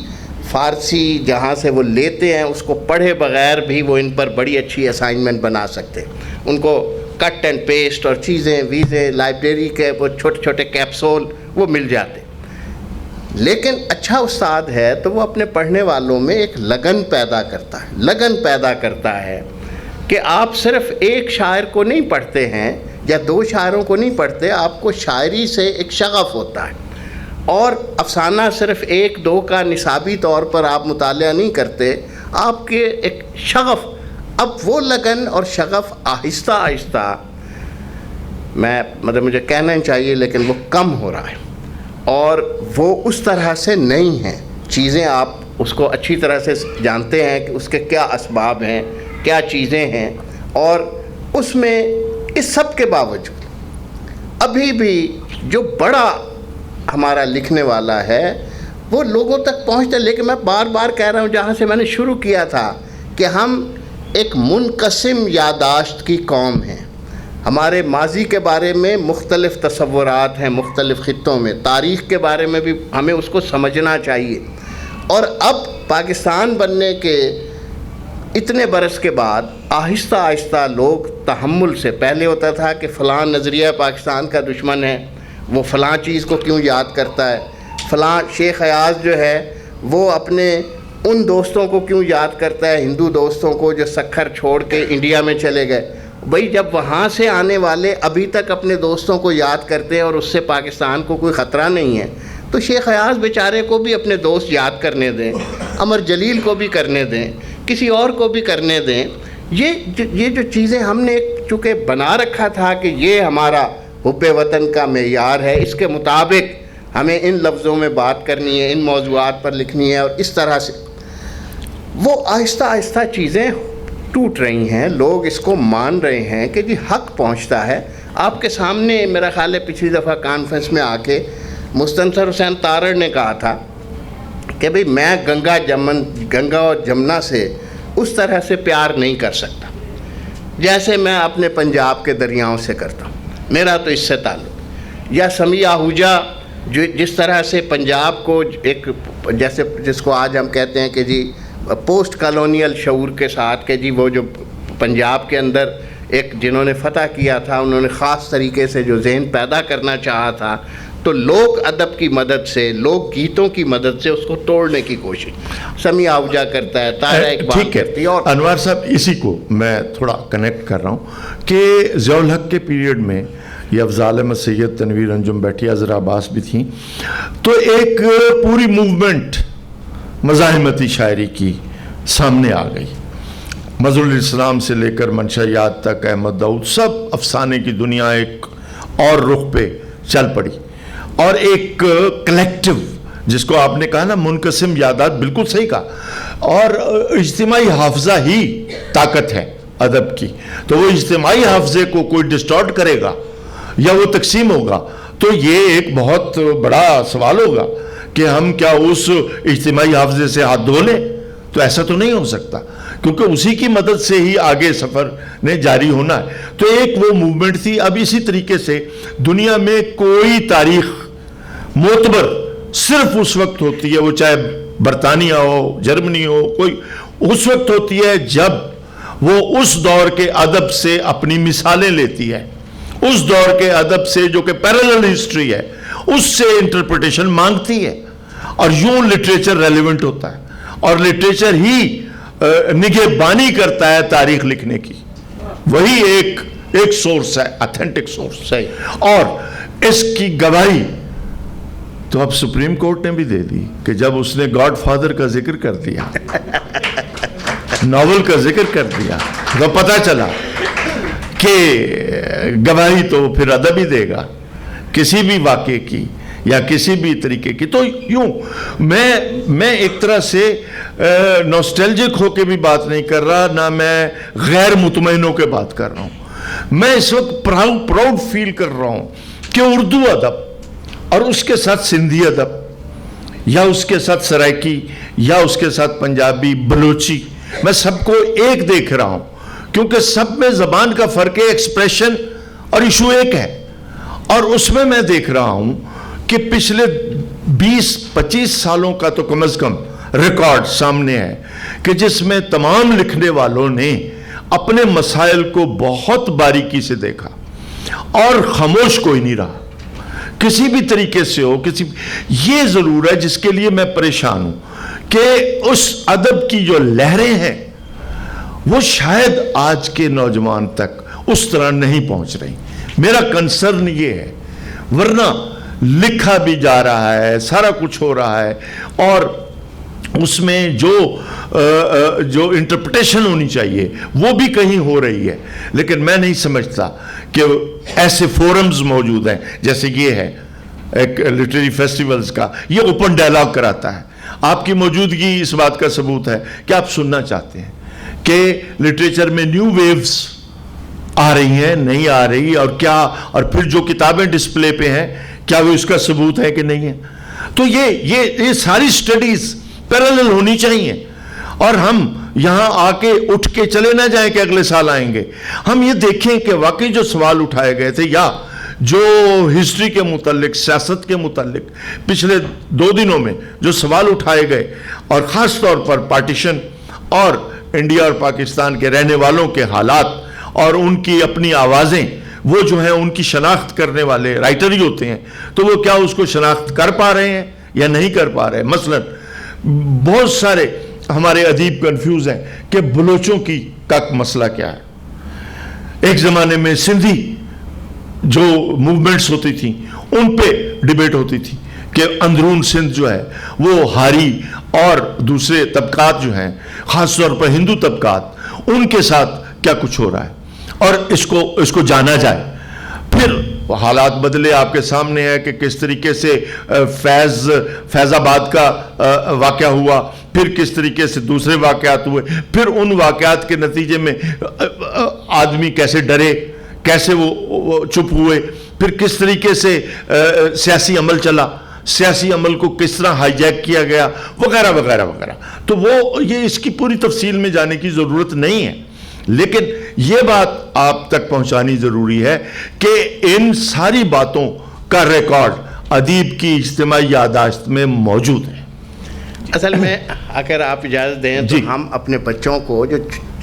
فارسی جہاں سے وہ لیتے ہیں اس کو پڑھے بغیر بھی وہ ان پر بڑی اچھی اسائنمنٹ بنا سکتے ہیں. ان کو کٹ اینڈ پیسٹ اور چیزیں ویزے لائبریری کے وہ چھوٹے چھوٹے کیپسول وہ مل جاتے. لیکن اچھا استاد ہے تو وہ اپنے پڑھنے والوں میں ایک لگن پیدا کرتا ہے کہ آپ صرف ایک شاعر کو نہیں پڑھتے ہیں یا 2 شاعروں کو نہیں پڑھتے، آپ کو شاعری سے ایک شغف ہوتا ہے. اور افسانہ صرف 1-2 کا نصابی طور پر آپ مطالعہ نہیں کرتے، آپ کے ایک شغف. اب وہ لگن اور شغف آہستہ آہستہ مجھے کہنا ہی چاہیے لیکن وہ کم ہو رہا ہے، اور وہ اس طرح سے نہیں ہیں چیزیں. آپ اس کو اچھی طرح سے جانتے ہیں کہ اس کے کیا اسباب ہیں، کیا چیزیں ہیں، اور اس میں اس سب کے باوجود ابھی بھی جو بڑا ہمارا لکھنے والا ہے وہ لوگوں تک پہنچتا ہے. لیکن میں بار بار کہہ رہا ہوں جہاں سے میں نے شروع کیا تھا کہ ہم ایک منقسم یادداشت کی قوم ہیں. ہمارے ماضی کے بارے میں مختلف تصورات ہیں، مختلف خطوں میں. تاریخ کے بارے میں بھی ہمیں اس کو سمجھنا چاہیے. اور اب پاکستان بننے کے اتنے برس کے بعد آہستہ آہستہ لوگ تحمل سے، پہلے ہوتا تھا کہ فلاں نظریہ پاکستان کا دشمن ہے، وہ فلاں چیز کو کیوں یاد کرتا ہے، فلاں شیخ ایاز جو ہے وہ اپنے ان دوستوں کو کیوں یاد کرتا ہے، ہندو دوستوں کو جو سکھر چھوڑ کے انڈیا میں چلے گئے. بھئی جب وہاں سے آنے والے ابھی تک اپنے دوستوں کو یاد کرتے ہیں اور اس سے پاکستان کو کوئی خطرہ نہیں ہے، تو شیخ ایاز بیچارے کو بھی اپنے دوست یاد کرنے دیں، عمر جلیل کو بھی کرنے دیں، کسی اور کو بھی کرنے دیں. یہ جو چیزیں ہم نے چونکہ بنا رکھا تھا کہ یہ ہمارا حب وطن کا معیار ہے، اس کے مطابق ہمیں ان لفظوں میں بات کرنی ہے، ان موضوعات پر لکھنی ہے، اور اس طرح سے وہ آہستہ آہستہ چیزیں ٹوٹ رہی ہیں. لوگ اس کو مان رہے ہیں کہ جی حق پہنچتا ہے. آپ کے سامنے میرا خیال ہے پچھلی دفعہ کانفرنس میں آ کے مستنصر حسین تارڑ نے کہا تھا کہ بھئی میں گنگا اور جمنا سے اس طرح سے پیار نہیں کر سکتا جیسے میں اپنے پنجاب کے دریاؤں سے کرتا ہوں، میرا تو اس سے تعلق. یا سمیع آہوجہ جو جس طرح سے پنجاب کو ایک جیسے جس کو آج ہم کہتے ہیں کہ جی پوسٹ کالونیل شعور کے ساتھ کہ جی وہ جو پنجاب کے اندر ایک جنہوں نے فتح کیا تھا انہوں نے خاص طریقے سے جو ذہن پیدا کرنا چاہا تھا، تو لوک ادب کی مدد سے، لوک گیتوں کی مدد سے اس کو توڑنے کی کوشش سمیع آہوجہ کرتا ہے، طاہرہ اقبال کرتی ہے. اور انوار صاحب اسی کو میں تھوڑا کنیکٹ کر رہا ہوں کہ ضیاء الحق کے پیریڈ میں یہ افضال احمد سید، تنویر انجم بیٹھی، عذرا عباس بھی تھیں، تو ایک پوری موومنٹ مزاحمتی شاعری کی سامنے آ گئی. مظہر الاسلام سے لے کر منشا یاد تک، احمد داؤد، سب افسانے کی دنیا ایک اور رخ پہ چل پڑی. اور ایک کلیکٹیو جس کو آپ نے کہا نا منقسم یادات، بالکل صحیح کہا. اور اجتماعی حافظہ ہی طاقت ہے ادب کی. تو وہ اجتماعی حافظے کو کوئی ڈسٹارٹ کرے گا یا وہ تقسیم ہوگا تو یہ ایک بہت بڑا سوال ہوگا کہ ہم کیا اس اجتماعی حافظے سے ہاتھ دھو لیں؟ تو ایسا تو نہیں ہو سکتا، کیونکہ اسی کی مدد سے ہی آگے سفر نے جاری ہونا ہے. تو ایک وہ موومنٹ تھی. اب اسی طریقے سے دنیا میں کوئی تاریخ معتبر صرف اس وقت ہوتی ہے، وہ چاہے برطانیہ ہو، جرمنی ہو، کوئی اس وقت ہوتی ہے جب وہ اس دور کے ادب سے اپنی مثالیں لیتی ہے, اس دور کے ادب سے جو کہ پیرلل ہسٹری ہے اس سے انٹرپریٹیشن مانگتی ہے, اور یوں لٹریچر ریلیونٹ ہوتا ہے, اور لٹریچر ہی نگہبانی کرتا ہے تاریخ لکھنے کی. وہی ایک سورس ہے, اتھینٹک سورس. اور اس کی گواہی تو اب سپریم کورٹ نے بھی دے دی کہ جب اس نے گاڈ فادر کا ذکر کر دیا, ناول کا ذکر کر دیا, تو پتہ چلا کہ گواہی تو پھر ادب ہی دے گا کسی بھی واقعے کی یا کسی بھی طریقے کی. تو یوں میں ایک طرح سے نوسٹیلجک ہو کے بھی بات نہیں کر رہا, نہ میں غیر مطمئن ہو کے بات کر رہا ہوں. میں اس وقت پراؤڈ فیل کر رہا ہوں کہ اردو ادب اور اس کے ساتھ سندھی ادب, یا اس کے ساتھ سرائکی, یا اس کے ساتھ پنجابی, بلوچی, میں سب کو ایک دیکھ رہا ہوں, کیونکہ سب میں زبان کا فرق ہے, ایکسپریشن اور ایشو ایک ہے. اور اس میں دیکھ رہا ہوں کہ پچھلے 20-25 سالوں کا تو کم از کم ریکارڈ سامنے ہے کہ جس میں تمام لکھنے والوں نے اپنے مسائل کو بہت باریکی سے دیکھا, اور خاموش کوئی نہیں رہا کسی بھی طریقے سے ہو. یہ ضرور ہے جس کے لیے میں پریشان ہوں کہ اس ادب کی جو لہریں ہیں وہ شاید آج کے نوجوان تک اس طرح نہیں پہنچ رہی. میرا کنسرن یہ ہے, ورنہ لکھا بھی جا رہا ہے, سارا کچھ ہو رہا ہے, اور اس میں جو انٹرپریٹیشن ہونی چاہیے وہ بھی کہیں ہو رہی ہے. لیکن میں نہیں سمجھتا کہ ایسے فورمز موجود ہیں جیسے یہ ہے ایک لٹریری فیسٹیولز کا, یہ اوپن ڈائلاگ کراتا ہے. آپ کی موجودگی اس بات کا ثبوت ہے کہ آپ سننا چاہتے ہیں کہ لٹریچر میں نیو ویوز آ رہی ہیں, نہیں آ رہی, اور کیا, اور پھر جو کتابیں ڈسپلے پہ ہیں کیا وہ اس کا ثبوت ہے کہ نہیں ہے. تو یہ ساری سٹڈیز پیرالل ہونی چاہیے, اور ہم یہاں آ کے اٹھ کے چلے نہ جائیں کہ اگلے سال آئیں گے. ہم یہ دیکھیں کہ واقعی جو سوال اٹھائے گئے تھے, یا جو ہسٹری کے متعلق, سیاست کے متعلق پچھلے 2 دنوں میں جو سوال اٹھائے گئے, اور خاص طور پر پارٹیشن اور انڈیا اور پاکستان کے رہنے والوں کے حالات اور ان کی اپنی آوازیں, وہ جو ہیں ان کی شناخت کرنے والے رائٹر ہی ہوتے ہیں, تو وہ کیا اس کو شناخت کر پا رہے ہیں یا نہیں کر پا رہے. مثلا بہت سارے ہمارے ادیب کنفیوز ہیں کہ بلوچوں کا مسئلہ کیا ہے. ایک زمانے میں سندھی جو موومنٹس ہوتی تھیں ان پہ ڈیبیٹ ہوتی تھی کہ اندرون سندھ جو ہے وہ ہاری اور دوسرے طبقات جو ہیں, خاص طور پر ہندو طبقات, ان کے ساتھ کیا کچھ ہو رہا ہے اور اس کو جانا جائے. پھر حالات بدلے, آپ کے سامنے ہے کہ کس طریقے سے فیض آباد کا واقعہ ہوا, پھر کس طریقے سے دوسرے واقعات ہوئے, پھر ان واقعات کے نتیجے میں آدمی کیسے ڈرے, کیسے وہ چپ ہوئے, پھر کس طریقے سے سیاسی عمل چلا, سیاسی عمل کو کس طرح ہائی جیک کیا گیا, وغیرہ وغیرہ وغیرہ. تو وہ یہ اس کی پوری تفصیل میں جانے کی ضرورت نہیں ہے, لیکن یہ بات آپ تک پہنچانی ضروری ہے کہ ان ساری باتوں کا ریکارڈ ادیب کی اجتماعی یادداشت میں موجود ہے. اصل میں اگر آپ اجازت دیں تو ہم اپنے بچوں کو, جو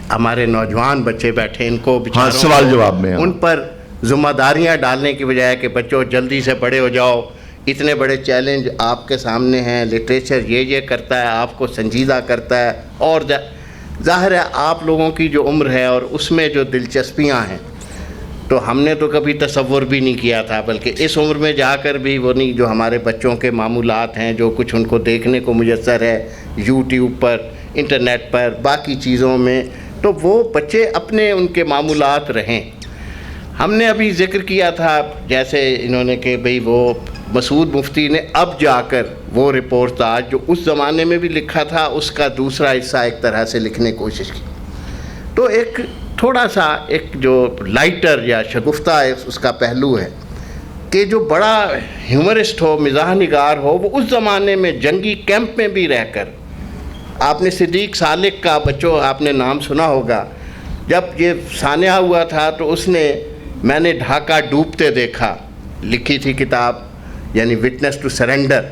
ہمارے نوجوان بچے بیٹھے, ان کو سوال جواب میں ان پر ذمہ داریاں ڈالنے کی بجائے کہ بچوں جلدی سے بڑے ہو جاؤ, اتنے بڑے چیلنج آپ کے سامنے ہیں, لٹریچر یہ کرتا ہے, آپ کو سنجیدہ کرتا ہے, اور ظاہر ہے آپ لوگوں کی جو عمر ہے اور اس میں جو دلچسپیاں ہیں, تو ہم نے تو کبھی تصور بھی نہیں کیا تھا, بلکہ اس عمر میں جا کر بھی وہ نہیں, جو ہمارے بچوں کے معمولات ہیں, جو کچھ ان کو دیکھنے کو میسر ہے یوٹیوب پر, انٹرنیٹ پر, باقی چیزوں میں, تو وہ بچے اپنے ان کے معمولات رہیں. ہم نے ابھی ذکر کیا تھا جیسے انہوں نے کہ بھئی وہ مسعود مفتی نے اب جا کر وہ رپورٹاج جو اس زمانے میں بھی لکھا تھا اس کا دوسرا حصہ ایک طرح سے لکھنے کی کوشش کی. تو ایک تھوڑا سا ایک جو لائٹر یا شگفتہ اس کا پہلو ہے کہ جو بڑا ہیومرسٹ ہو, مزاح نگار ہو, وہ اس زمانے میں جنگی کیمپ میں بھی رہ کر, آپ نے صدیق سالک کا بچوں آپ نے نام سنا ہوگا, جب یہ سانحہ ہوا تھا تو اس نے میں نے ڈھاکہ ڈوبتے دیکھا لکھی تھی کتاب, یعنی وٹنس ٹو سرنڈر.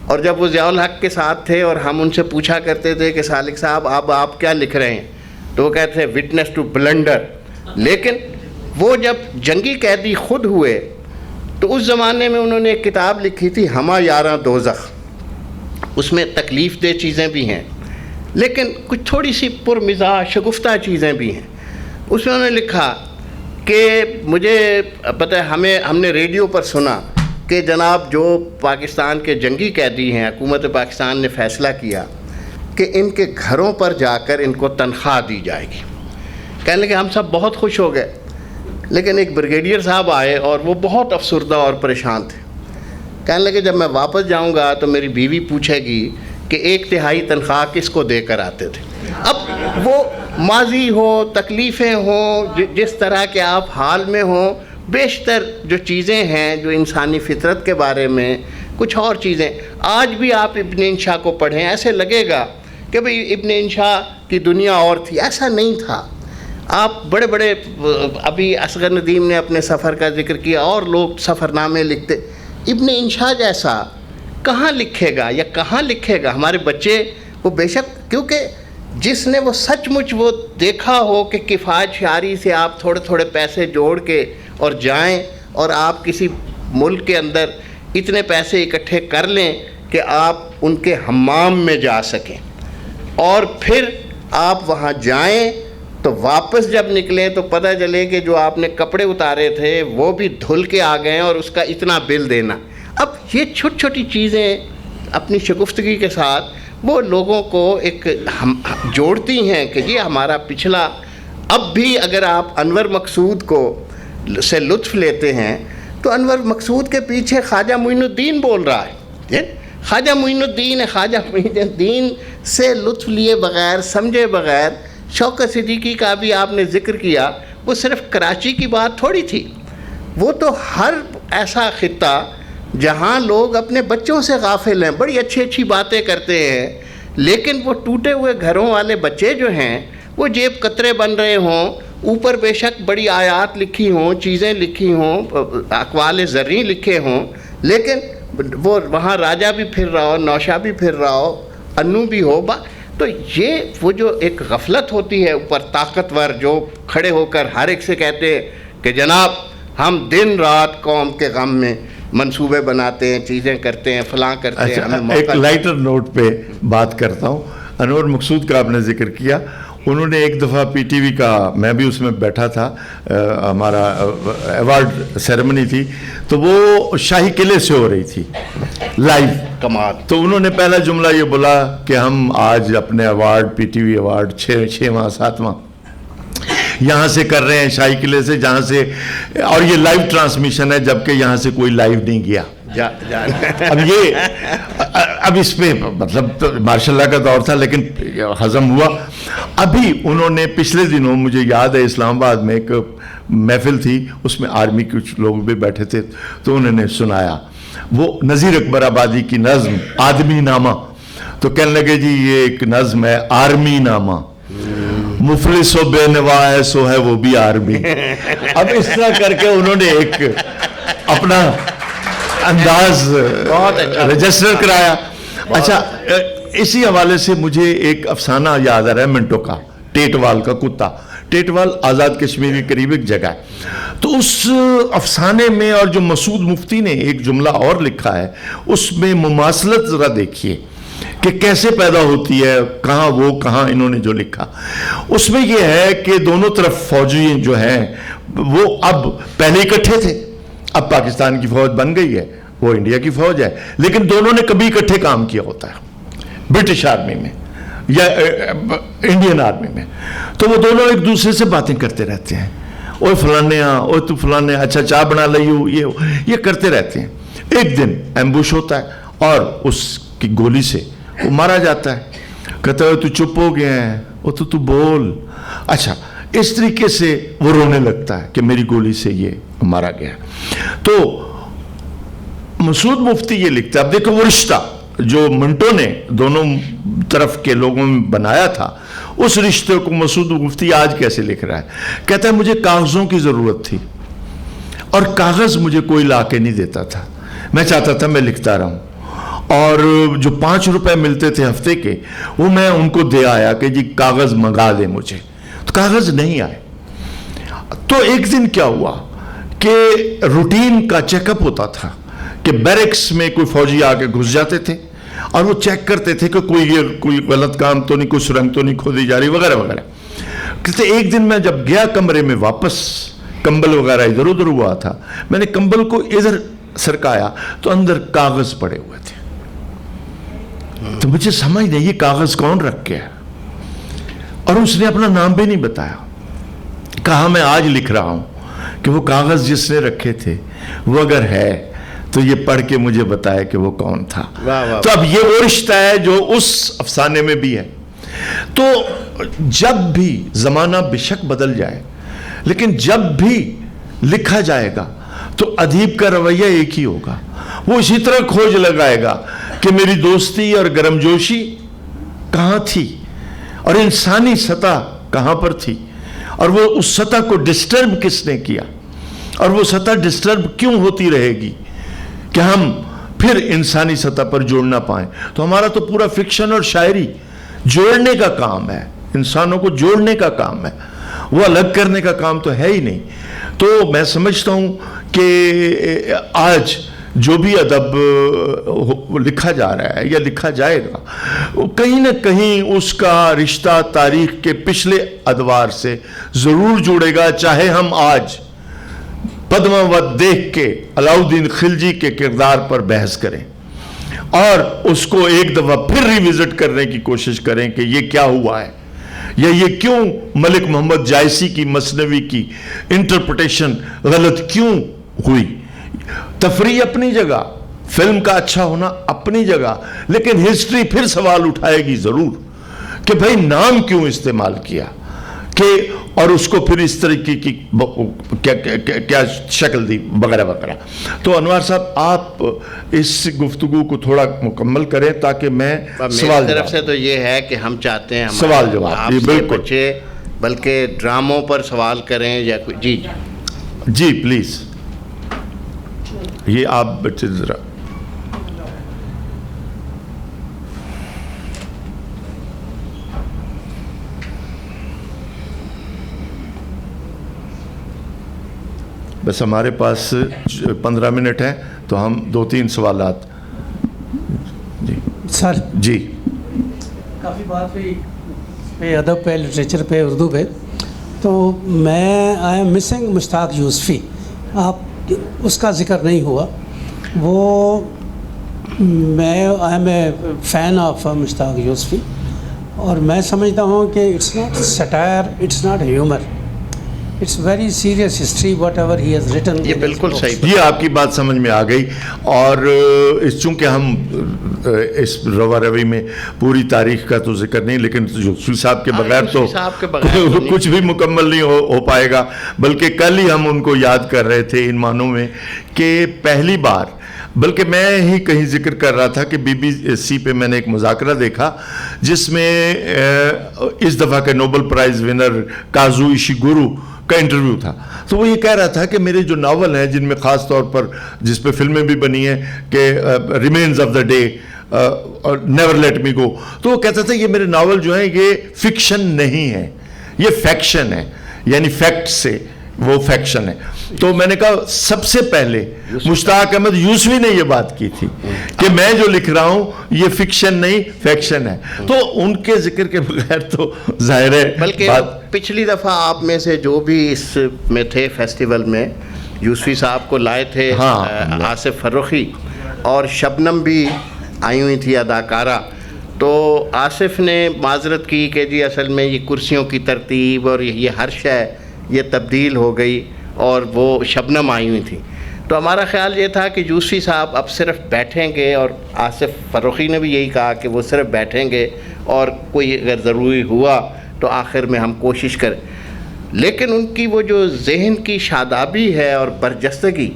اور جب وہ ضیاء الحق کے ساتھ تھے اور ہم ان سے پوچھا کرتے تھے کہ سالک صاحب اب آپ کیا لکھ رہے ہیں، تو وہ کہتے تھے وٹنس ٹو بلنڈر. لیکن وہ جب جنگی قیدی خود ہوئے تو اس زمانے میں انہوں نے ایک کتاب لکھی تھی ہما یاراں دوزخ. اس میں تکلیف دہ چیزیں بھی ہیں لیکن کچھ تھوڑی سی پرمزاح شگفتہ چیزیں بھی ہیں. اس میں انہوں نے لکھا کہ مجھے پتہ ہے ہم نے ریڈیو پر سنا کہ جناب جو پاکستان کے جنگی قیدی ہیں، حکومت پاکستان نے فیصلہ کیا کہ ان کے گھروں پر جا کر ان کو تنخواہ دی جائے گی. کہنے لگے ہم سب بہت خوش ہو گئے، لیکن ایک بریگیڈیئر صاحب آئے اور وہ بہت افسردہ اور پریشان تھے. کہنے لگے جب میں واپس جاؤں گا تو میری بیوی پوچھے گی کہ 1/3 تنخواہ کس کو دے کر آتے تھے. اب وہ ماضی ہو، تکلیفیں ہوں، جس طرح کے آپ حال میں ہوں، بیشتر جو چیزیں ہیں جو انسانی فطرت کے بارے میں کچھ اور چیزیں. آج بھی آپ ابن انشا کو پڑھیں ایسے لگے گا کہ بھئی ابن انشا کی دنیا اور تھی. ایسا نہیں تھا. آپ بڑے بڑے ابھی اصغر ندیم نے اپنے سفر کا ذکر کیا اور لوگ سفر نامے لکھتے. ابن انشا جیسا کہاں لکھے گا یا کہاں لکھے گا؟ ہمارے بچے وہ بے شک، کیونکہ جس نے وہ سچ مچ وہ دیکھا ہو کہ کفایت شعاری سے آپ تھوڑے تھوڑے پیسے جوڑ کے اور جائیں اور آپ کسی ملک کے اندر اتنے پیسے اکٹھے کر لیں کہ آپ ان کے حمام میں جا سکیں اور پھر آپ وہاں جائیں تو واپس جب نکلیں تو پتہ چلے کہ جو آپ نے کپڑے اتارے تھے وہ بھی دھل کے آ گئے اور اس کا اتنا بل دینا. اب یہ چھوٹی چھوٹی چیزیں اپنی شگفتگی کے ساتھ وہ لوگوں کو ایک جوڑتی ہیں کہ یہ ہمارا پچھلا. اب بھی اگر آپ انور مقصود کو سے لطف لیتے ہیں تو انور مقصود کے پیچھے خواجہ معین الدین بول رہا ہے. خواجہ معین الدین خواجہ معین الدین سے لطف لیے بغیر، سمجھے بغیر. شوکت صدیقی کا بھی آپ نے ذکر کیا، وہ صرف کراچی کی بات تھوڑی تھی، وہ تو ہر ایسا خطہ جہاں لوگ اپنے بچوں سے غافل ہیں، بڑی اچھی اچھی باتیں کرتے ہیں، لیکن وہ ٹوٹے ہوئے گھروں والے بچے جو ہیں وہ جیب قطرے بن رہے ہوں، اوپر بے شک بڑی آیات لکھی ہوں، چیزیں لکھی ہوں، اقوال زرعی لکھے ہوں، لیکن وہ وہاں راجہ بھی پھر رہا ہو، نوشہ بھی پھر رہا ہو، انو بھی ہو. تو یہ وہ جو ایک غفلت ہوتی ہے اوپر طاقتور جو کھڑے ہو کر ہر ایک سے کہتے ہیں کہ جناب ہم دن رات قوم کے غم میں منصوبے بناتے ہیں، چیزیں کرتے ہیں، فلاں کرتے ہیں. ایک لائٹر نوٹ پہ بات کرتا ہوں. انور مقصود کا آپ نے ذکر کیا. انہوں نے ایک دفعہ پی ٹی وی کا، میں بھی اس میں بیٹھا تھا، ہمارا ایوارڈ سیریمنی تھی تو وہ شاہی قلعے سے ہو رہی تھی لائیو. کمال. تو انہوں نے پہلا جملہ یہ بولا کہ ہم آج اپنے award, P T V award 6واں 7واں یہاں سے کر رہے ہیں، شاہی قلعے سے، جہاں سے، اور یہ لائیو ٹرانسمیشن ہے جبکہ یہاں سے کوئی لائیو نہیں گیا. اب اس پہ مطلب ماشاء اللہ کا دور تھا لیکن ہضم ہوا. ابھی انہوں نے پچھلے دنوں، مجھے یاد ہے اسلام آباد میں ایک محفل تھی، اس میں آرمی کے کچھ لوگ بھی بیٹھے تھے تو انہوں نے سنایا وہ نذیر اکبر آبادی کی نظم آدمی نامہ. تو کہنے لگے جی یہ ایک نظم ہے آرمی نامہ، مفلس و بے نوا ہے سو ہے وہ بھی آرمی. اب اس طرح کر کے انہوں نے ایک اپنا انداز رجسٹر کرایا. اچھا، اسی حوالے سے مجھے ایک افسانہ یاد آ رہا ہے منٹو کا، ٹیٹوال کا کتا. ٹیٹوال آزاد کشمیر کے قریب ایک جگہ ہے. تو اس افسانے میں، اور جو مسعود مفتی نے ایک جملہ اور لکھا ہے اس میں مماثلت ذرا دیکھیے کہ کیسے پیدا ہوتی ہے، کہاں وہ کہاں انہوں نے جو لکھا. اس میں یہ ہے کہ دونوں طرف فوجی جو ہیں وہ اب پہلے اکٹھے تھے، اب پاکستان کی فوج بن گئی ہے، وہ انڈیا کی فوج ہے، لیکن دونوں نے کبھی اکٹھے کام کیا ہوتا ہے برٹش آرمی میں یا انڈین آرمی میں. تو وہ دونوں ایک دوسرے سے باتیں کرتے رہتے ہیں، اوے فلانے اوے تو فلانے، اچھا چاہ بنا لئیو، یہ کرتے رہتے ہیں. ایک دن ایمبوش ہوتا ہے اور اس کی گولی سے وہ مارا جاتا ہے. کہتا ہے تو چپ ہو گیا ہے، وہ تو بول. اچھا، اس طریقے سے وہ رونے لگتا ہے کہ میری گولی سے یہ مارا گیا. تو مسعود مفتی یہ لکھتا ہے. اب دیکھو وہ رشتہ جو منٹو نے دونوں طرف کے لوگوں میں بنایا تھا، اس رشتے کو مسعود مفتی آج کیسے لکھ رہا ہے. کہتا ہے مجھے کاغذوں کی ضرورت تھی اور کاغذ مجھے کوئی لا کے نہیں دیتا تھا، میں چاہتا تھا میں لکھتا رہوں. اور جو 5 روپے ملتے تھے ہفتے کے وہ میں ان کو دے آیا کہ جی کاغذ منگا دیں مجھے، تو کاغذ نہیں آئے. تو ایک دن کیا ہوا کہ روٹین کا چیک اپ ہوتا تھا کہ بیرکس میں کوئی فوجی آ کے گھس جاتے تھے اور وہ چیک کرتے تھے کہ کوئی غلط کام تو نہیں، کوئی سرنگ تو نہیں کھودی جا رہی وغیرہ وغیرہ. کہتے ایک دن میں جب گیا کمرے میں واپس، کمبل وغیرہ ادھر ادھر ہوا تھا، میں نے کمبل کو ادھر سرکایا تو اندر کاغذ پڑے ہوئے تھے. تو مجھے سمجھ نہیں یہ کاغذ کون رکھ کے ہے، اور اس نے اپنا نام بھی نہیں بتایا. کہا میں آج لکھ رہا ہوں کہ وہ کاغذ جس نے رکھے تھے وہ اگر ہے تو یہ پڑھ کے مجھے بتائے کہ وہ کون تھا. تو اب یہ وہ رشتہ ہے جو اس افسانے میں بھی ہے. تو جب بھی زمانہ بے شک بدل جائے، لیکن جب بھی لکھا جائے گا تو ادیب کا رویہ ایک ہی ہوگا. وہ اسی طرح کھوج لگائے گا کہ میری دوستی اور گرمجوشی کہاں تھی اور انسانی سطح کہاں پر تھی، اور وہ اس سطح کو ڈسٹرب کس نے کیا، اور وہ سطح ڈسٹرب کیوں ہوتی رہے گی کہ ہم پھر انسانی سطح پر جوڑ نہ پائیں. تو ہمارا تو پورا فکشن اور شاعری جوڑنے کا کام ہے، انسانوں کو جوڑنے کا کام ہے، وہ الگ کرنے کا کام تو ہے ہی نہیں. تو میں سمجھتا ہوں کہ آج جو بھی ادب لکھا جا رہا ہے یا لکھا جائے گا، کہیں نہ کہیں اس کا رشتہ تاریخ کے پچھلے ادوار سے ضرور جڑے گا. چاہے ہم آج پدماوت دیکھ کے علاؤالدین خلجی کے کردار پر بحث کریں اور اس کو ایک دفعہ پھر ریوزٹ کرنے کی کوشش کریں کہ یہ کیا ہوا ہے، یا یہ کیوں ملک محمد جائسی کی مثنوی کی انٹرپریٹیشن غلط کیوں ہوئی. تفریح اپنی جگہ، فلم کا اچھا ہونا اپنی جگہ، لیکن ہسٹری پھر سوال اٹھائے گی ضرور کہ بھائی نام کیوں استعمال کیا، کہ اور اس کو پھر اس طریقے کی کیا شکل دی وغیرہ وغیرہ. تو انوار صاحب آپ اس گفتگو کو تھوڑا مکمل کریں تاکہ میں میری طرف سے تو یہ ہے کہ ہم چاہتے ہیں سوال جواب آپ سے بچے بلکہ ڈراموں پر سوال کریں یا جی جی پلیز یہ آپ بچے ذرا. بس ہمارے پاس 15 منٹ ہیں تو ہم 2-3 سوالات. جی سر جی کافی بات ہوئی ادب پہ، لٹریچر پہ، اردو پہ. تو میں I am missing Mushtaq Yousufi. آپ اس کا ذکر نہیں ہوا. وہ میں I am a fan of Mushtaq Yousufi, اور میں سمجھتا ہوں کہ it's not satire, it's not humour, it's very serious history whatever he has written. یہ بالکل صحیح، یہ آپ کی بات سمجھ میں آ گئی. اور چونکہ ہم اس روا روی میں پوری تاریخ کا تو ذکر نہیں، لیکن یوسفی صاحب کے بغیر تو کچھ بھی مکمل نہیں ہو پائے گا. بلکہ کل ہی ہم ان کو یاد کر رہے تھے ان معنوں میں کہ پہلی بار، بلکہ میں ہی کہیں ذکر کر رہا تھا کہ BBC پہ میں نے ایک مذاکرہ دیکھا جس میں اس دفعہ کے نوبل پرائز ونر کازو ایشیگورو کا انٹرویو تھا. تو وہ یہ کہہ رہا تھا کہ میرے جو ناول ہیں، جن میں خاص طور پر جس پہ فلمیں بھی بنی ہیں کہ ریمینز آف دا ڈے اور نیور لیٹ می گو، تو وہ کہتا تھا یہ میرے ناول جو ہیں یہ فکشن نہیں ہے، یہ فیکشن ہے، یعنی فیکٹ سے وہ فیکشن ہے. تو میں نے کہا سب سے پہلے مشتاق احمد یوسفی نے یہ بات کی تھی کہ میں جو لکھ رہا ہوں یہ فکشن نہیں فیکشن ہے. تو ان کے ذکر کے بغیر تو ظاہر ہے. بلکہ پچھلی دفعہ آپ میں سے جو بھی اس میں تھے فیسٹیول میں، یوسفی صاحب کو لائے تھے آصف فرخی، اور شبنم بھی آئی ہوئی تھی اداکارہ. تو آصف نے معذرت کی کہ جی اصل میں یہ کرسیوں کی ترتیب اور یہ ہر شے یہ تبدیل ہو گئی، اور وہ شبنم آئی ہوئی تھی. تو ہمارا خیال یہ تھا کہ یوسفی صاحب اب صرف بیٹھیں گے، اور آصف فرخی نے بھی یہی کہا کہ وہ صرف بیٹھیں گے، اور کوئی اگر ضروری ہوا تو آخر میں ہم کوشش کریں. لیکن ان کی وہ جو ذہن کی شادابی ہے اور برجستگی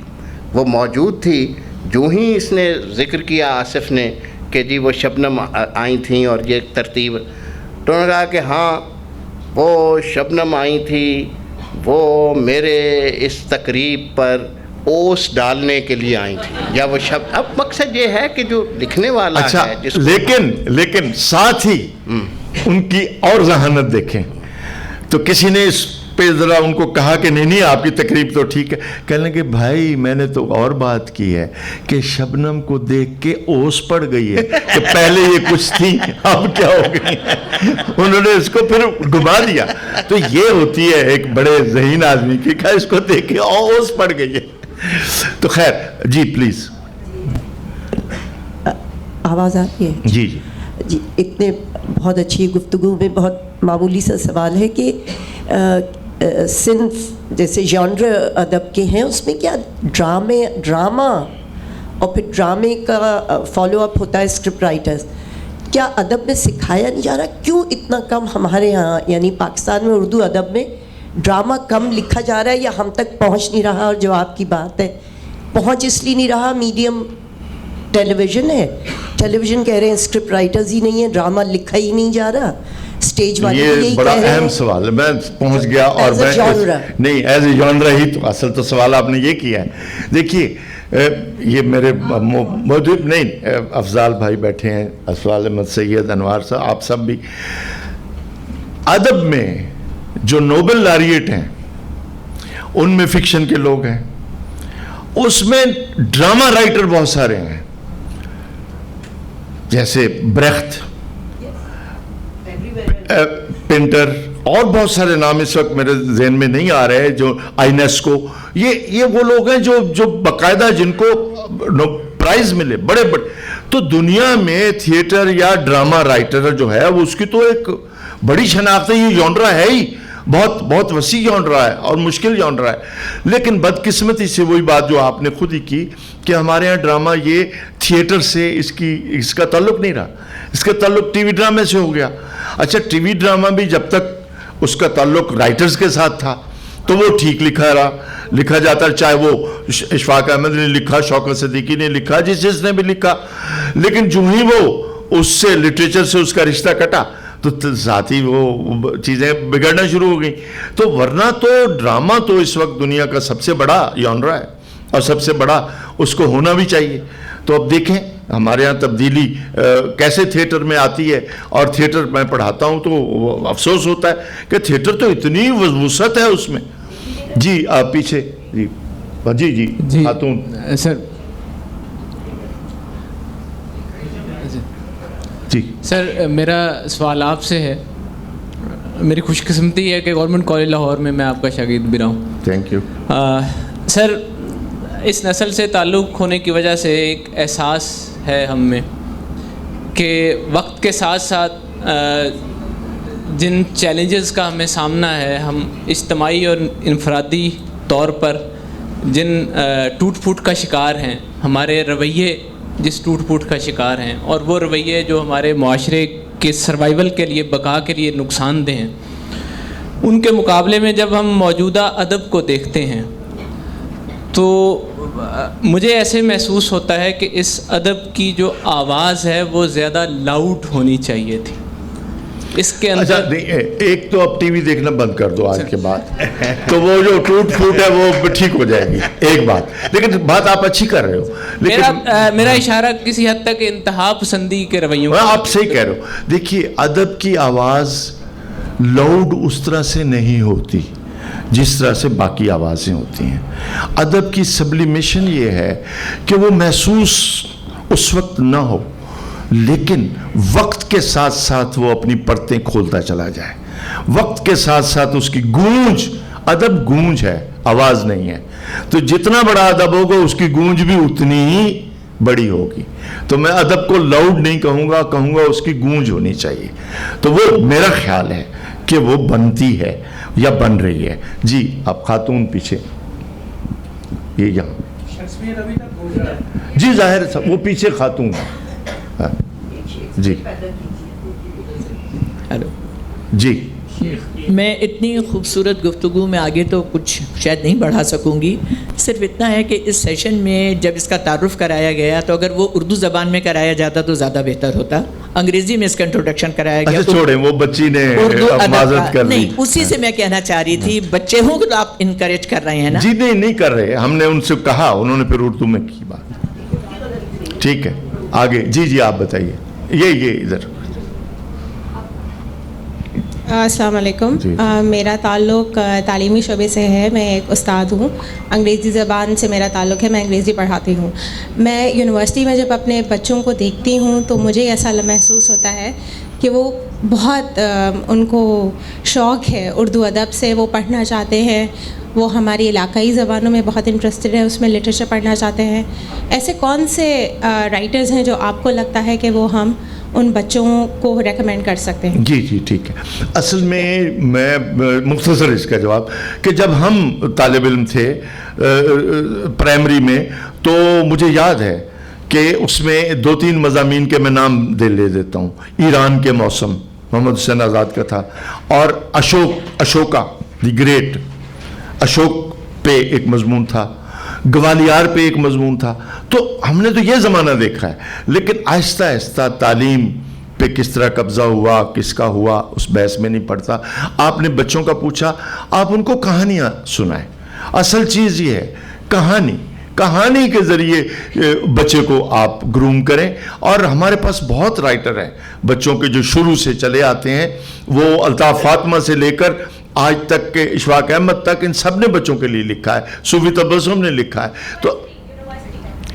وہ موجود تھی. جو ہی اس نے ذکر کیا آصف نے کہ جی وہ شبنم آئی تھیں اور یہ ترتیب، تو انہوں نے کہا کہ ہاں وہ شبنم آئی تھی، وہ میرے اس تقریب پر اوس ڈالنے کے لیے آئی تھیں یا وہ شبد. اب مقصد یہ ہے کہ جو لکھنے والا اچھا ہے لیکن ساتھ ہی ان کی اور ذہانت دیکھیں تو کسی نے اس پہ ذرا ان کو کہا کہ نہیں آپ کی تقریب تو ٹھیک ہے. کہنے لگے بھائی میں نے تو اور بات کی ہے کہ شبنم کو دیکھ کے اوس پڑ گئی ہے کہ پہلے یہ کچھ تھی اب کیا ہو گئی ہے. انہوں نے اس کو پھر گھما دیا. تو یہ ہوتی ہے ایک بڑے ذہین آدمی کی کہ اس کو دیکھ کے اوس پڑ گئی ہے. تو خیر جی پلیز. آواز آ رہی ہے؟ جی جی اتنے بہت اچھی گفتگو میں بہت معمولی سا سوال ہے کہ صنف جیسے ژانر ادب کے ہیں اس میں کیا ڈرامہ اور پھر ڈرامے کا فالو اپ ہوتا ہے اسکرپٹ رائٹرز، کیا ادب میں سکھایا نہیں جا رہا؟ کیوں اتنا کم ہمارے ہاں یعنی پاکستان میں اردو ادب میں ڈرامہ کم لکھا جا رہا ہے یا ہم تک پہنچ نہیں رہا؟ اور جو آپ کی بات ہے پہنچ اس لیے نہیں رہا، میڈیم ٹیلی ویژن ہے، ٹیلی ویژن کہہ رہے ہیں اسکرپٹ رائٹرز ہی نہیں ہیں، ڈرامہ لکھا ہی نہیں جا رہا، اسٹیج والے یہ بڑا اہم سوال ہے. میں پہنچ گیا اور میں نہیں ایز اے جانرا ہی تو اصل تو سوال آپ نے یہ کیا ہے. دیکھیے یہ میرے موجود نہیں افضال بھائی بیٹھے ہیں، اسفال احمد سید، انوار صاحب، آپ سب بھی. ادب میں جو نوبل لاریٹ ہیں ان میں فکشن کے لوگ ہیں، اس میں ڈرامہ رائٹر بہت سارے ہیں جیسے بریخت، پینٹر اور بہت سارے نام اس وقت میرے ذہن میں نہیں آ رہے، جو آئینیسکو، یہ وہ لوگ ہیں جو باقاعدہ جن کو پرائز ملے بڑے بڑے. تو دنیا میں تھیٹر یا ڈرامہ رائٹر جو ہے وہ اس کی تو ایک بڑی شناخت ہے. یہ جانرا ہے ہی بہت بہت وسیع جانرا ہے اور مشکل جانرا ہے. لیکن بدقسمتی سے وہی بات جو آپ نے خود ہی کی کہ ہمارے ہاں ڈرامہ یہ تھیٹر سے اس کا تعلق نہیں رہا، اس کا تعلق ٹی وی ڈرامے سے ہو گیا. اچھا ٹی وی ڈرامہ بھی جب تک اس کا تعلق رائٹرز کے ساتھ تھا تو وہ ٹھیک لکھا جاتا، چاہے وہ اشفاق احمد نے لکھا، شوکت صدیقی نے لکھا، جس نے بھی لکھا. لیکن جو ہی وہ اس سے لٹریچر سے اس کا رشتہ کٹا تو ذاتی وہ چیزیں بگڑنا شروع ہو گئیں. تو ورنہ تو ڈرامہ تو اس وقت دنیا کا سب سے بڑا جانرا ہے اور سب سے بڑا اس کو ہونا بھی چاہیے. تو اب دیکھیں ہمارے ہاں تبدیلی کیسے تھیٹر میں آتی ہے. اور تھیٹر میں پڑھاتا ہوں تو افسوس ہوتا ہے کہ تھیٹر تو اتنی وسعت ہے اس میں. جی آپ پیچھے جی خاتون. سر جی سر میرا سوال آپ سے ہے. میری خوش قسمتی ہے کہ گورنمنٹ کالج لاہور میں آپ کا شاگرد بھی رہا ہوں. Thank you. سر اس نسل سے تعلق ہونے کی وجہ سے ایک احساس ہے ہم میں کہ وقت کے ساتھ ساتھ جن چیلنجز کا ہمیں سامنا ہے، ہم اجتماعی اور انفرادی طور پر جن ٹوٹ پھوٹ کا شکار ہیں، ہمارے رویے جس ٹوٹ پھوٹ کا شکار ہیں، اور وہ رویے جو ہمارے معاشرے کے سروائیول کے لیے، بقا کے لیے نقصان دہ ہیں، ان کے مقابلے میں جب ہم موجودہ ادب کو دیکھتے ہیں تو مجھے ایسے محسوس ہوتا ہے کہ اس ادب کی جو آواز ہے وہ زیادہ لاؤڈ ہونی چاہیے تھی. اس کے اندر ایک تو اب ٹی وی دیکھنا بند کر دو آج کے بعد تو وہ جو ٹوٹ پھوٹ ہے وہ ٹھیک ہو جائے گی ایک بات. لیکن بات آپ اچھی کر رہے ہو. لیکن میرا اشارہ کسی حد تک انتہا پسندی کے رویوں آپ صحیح کہہ رہے ہو. دیکھیے ادب کی آواز لاؤڈ اس طرح سے نہیں ہوتی جس طرح سے باقی آوازیں ہوتی ہیں. ادب کی سبلیمیشن یہ ہے کہ وہ محسوس اس وقت نہ ہو لیکن وقت کے ساتھ ساتھ وہ اپنی پرتیں کھولتا چلا جائے. وقت کے ساتھ ساتھ اس کی گونج، ادب گونج ہے، آواز نہیں ہے. تو جتنا بڑا ادب ہوگا اس کی گونج بھی اتنی ہی بڑی ہوگی. تو میں ادب کو لاؤڈ نہیں کہوں گا اس کی گونج ہونی چاہیے. تو وہ میرا خیال ہے کہ وہ بنتی ہے یا بن رہی ہے. جی آپ خاتون پیچھے، یہ یہاں جی ظاہر وہ پیچھے خاتون جی جی میں اتنی خوبصورت گفتگو میں آگے تو کچھ شاید نہیں بڑھا سکوں گی. صرف اتنا ہے کہ اس سیشن میں جب اس کا تعارف کرایا گیا تو اگر وہ اردو زبان میں کرایا جاتا تو زیادہ بہتر ہوتا. انگریزی میں اس کا انٹروڈکشن کرایا گیا. اچھا چھوڑیں, وہ بچی نے اردو ادب معذرت کر لی. نہیں, اسی سے میں کہنا چاہ رہی تھی, بچے ہوں تو آپ انکریج کر رہے ہیں نا. جی نہیں کر رہے, ہم نے ان سے کہا, انہوں نے پھر اردو میں کی بات. ٹھیک ہے آگے. جی آپ بتائیے. یہ ادھر. السلام علیکم. میرا تعلق تعلیمی شعبے سے ہے. میں ایک استاد ہوں. انگریزی زبان سے میرا تعلق ہے. میں انگریزی پڑھاتی ہوں. میں یونیورسٹی میں جب اپنے بچوں کو دیکھتی ہوں تو مجھے ایسا محسوس ہوتا ہے کہ وہ بہت ان کو شوق ہے اردو ادب سے, وہ پڑھنا چاہتے ہیں, وہ ہماری علاقائی زبانوں میں بہت انٹرسٹڈ ہے, اس میں لٹریچر پڑھنا چاہتے ہیں. ایسے کون سے رائٹرز ہیں جو آپ کو لگتا ہے کہ وہ ہم ان بچوں کو ریکمینڈ کر سکتے ہیں؟ جی ٹھیک ہے. اصل میں مختصر اس کا جواب کہ جب ہم طالب علم تھے پرائمری میں تو مجھے یاد ہے کہ اس میں 2-3 مضامین کے میں نام لے دیتا ہوں. ایران کے موسم محمد حسین آزاد کا تھا, اور اشوکا دی گریٹ, اشوک پہ ایک مضمون تھا, گوالیار پہ ایک مضمون تھا. تو ہم نے تو یہ زمانہ دیکھا ہے, لیکن آہستہ آہستہ تعلیم پہ کس طرح قبضہ ہوا, کس کا ہوا, اس بحث میں نہیں پڑتا. آپ نے بچوں کا پوچھا, آپ ان کو کہانیاں سنائیں. اصل چیز یہ ہے کہانی کے ذریعے بچے کو آپ گروم کریں. اور ہمارے پاس بہت رائٹر ہیں بچوں کے جو شروع سے چلے آتے ہیں, وہ الطاف فاطمہ سے لے کر آج تک کے اشفاق احمد تک, ان سب نے بچوں کے لیے لکھا ہے. صوفی تبسم نے لکھا ہے. تو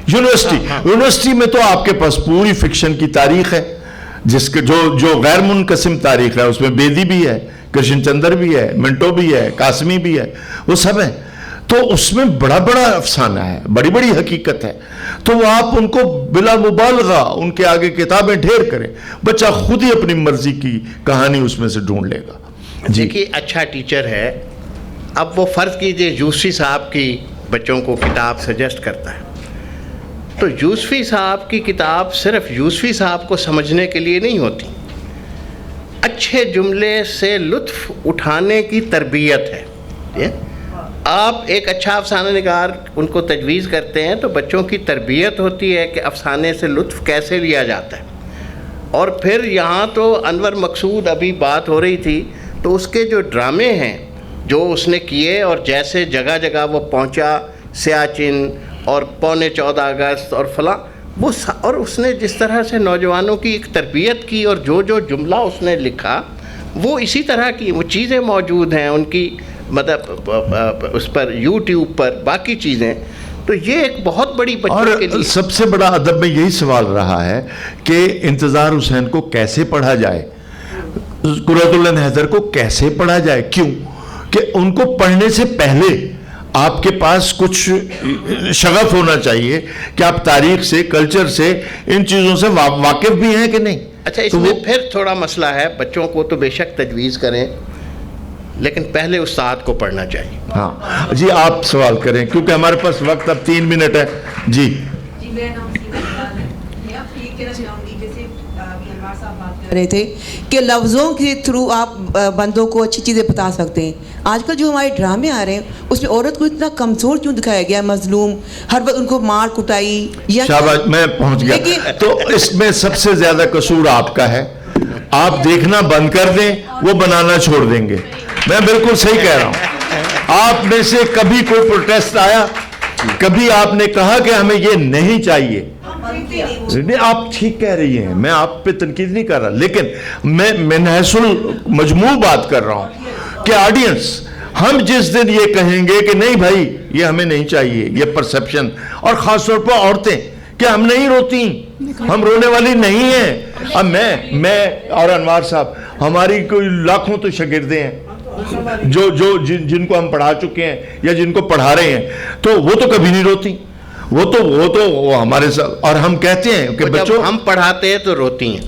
یونیورسٹی میں تو آپ کے پاس پوری فکشن کی تاریخ ہے, جس کے جو غیر منقسم تاریخ ہے, اس میں بیدی بھی ہے, کرشن چندر بھی ہے, منٹو بھی ہے, قاسمی بھی ہے, وہ سب ہیں. تو اس میں بڑا افسانہ ہے, بڑی حقیقت ہے. تو وہ آپ ان کو بلا مبالغہ ان کے آگے کتابیں ڈھیر کریں, بچہ خود ہی اپنی مرضی کی کہانی اس میں سے ڈھونڈ لے گا. دیکھیے اچھا ٹیچر ہے. اب وہ فرض کیجئے یوسفی صاحب کی بچوں کو کتاب سجیسٹ کرتا ہے, تو یوسفی صاحب کی کتاب صرف یوسفی صاحب کو سمجھنے کے لیے نہیں ہوتی, اچھے جملے سے لطف اٹھانے کی تربیت ہے. آپ ایک اچھا افسانہ نگار ان کو تجویز کرتے ہیں تو بچوں کی تربیت ہوتی ہے کہ افسانے سے لطف کیسے لیا جاتا ہے. اور پھر یہاں تو انور مقصود ابھی بات ہو رہی تھی, تو اس کے جو ڈرامے ہیں جو اس نے کیے, اور جیسے جگہ جگہ وہ پہنچا, سیاچن اور 14 اگست اور فلاں, وہ اور اس نے جس طرح سے نوجوانوں کی ایک تربیت کی, اور جو جملہ اس نے لکھا وہ اسی طرح کی وہ چیزیں موجود ہیں ان کی, مطلب اس پر یوٹیوب پر باقی چیزیں. تو یہ ایک بہت بڑی بچوں کے لیے. اور سب سے بڑا ادب میں یہی سوال رہا ہے کہ انتظار حسین کو کیسے پڑھا جائے, قرۃ العین حیدر کو کیسے پڑھا جائے. کیوں کہ ان کو پڑھنے سے پہلے آپ کے پاس کچھ شغف ہونا چاہیے کہ آپ تاریخ سے, کلچر سے, ان چیزوں سے واقف بھی ہیں کہ نہیں. اچھا, اس میں پھر تھوڑا مسئلہ ہے. بچوں کو تو بے شک تجویز کریں, لیکن پہلے استاد کو پڑھنا چاہیے. ہاں جی آپ سوال کریں کیونکہ ہمارے پاس وقت اب 3 منٹ ہے. جی رہے تھے کہ لفظوں کے تھرو آپ بندوں کو اچھی چیزیں بتا سکتے ہیں. آج کل جو ہمارے ڈرامے آ رہے ہیں اس میں عورت کو اتنا کمزور کیوں دکھایا گیا, مظلوم, ہر وقت ان کو مار کٹائی. شاباش, میں پہنچ گیا. تو اس میں سب سے زیادہ قصور آپ کا ہے. آپ دیکھنا بند کر دیں, وہ بنانا چھوڑ دیں گے. میں بالکل صحیح کہہ رہا ہوں. آپ میں سے کبھی کوئی پروٹیسٹ آیا, کبھی آپ نے کہا کہ ہمیں یہ نہیں چاہیے؟ آپ ٹھیک کہہ رہی ہیں, میں آپ پہ تنقید نہیں کر رہا, لیکن میں نحس المجموع بات کر رہا ہوں کہ آڈینس, ہم جس دن یہ کہیں گے کہ نہیں بھائی یہ ہمیں نہیں چاہیے, یہ پرسیپشن, اور خاص طور پر عورتیں کہ ہم نہیں روتی, ہم رونے والی نہیں ہیں. اب میں اور انوار صاحب, ہماری کوئی لاکھوں تو شاگردیں ہیں جن کو ہم پڑھا چکے ہیں یا جن کو پڑھا رہے ہیں, تو وہ تو کبھی نہیں روتی. وہ تو ہمارے ساتھ, اور ہم کہتے ہیں کہ بچوں ہم پڑھاتے ہیں تو روتی ہیں.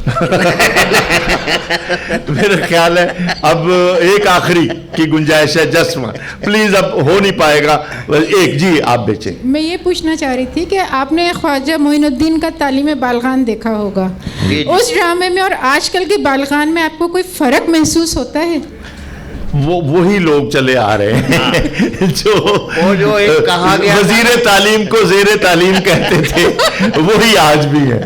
میرا خیال ہے اب ایک آخری کی گنجائش ہے جسم, پلیز اب ہو نہیں پائے گا. ایک جی آپ بیچیں. میں یہ پوچھنا چاہ رہی تھی کہ آپ نے خواجہ معین الدین کا تعلیم بالغان دیکھا ہوگا, اس ڈرامے میں اور آج کل کے بالغان میں آپ کو کوئی فرق محسوس ہوتا ہے؟ وہی لوگ چلے آ رہے ہیں جو ایک کہا گیا وزیر تعلیم کو زیر تعلیم کہتے تھے وہی آج بھی ہے.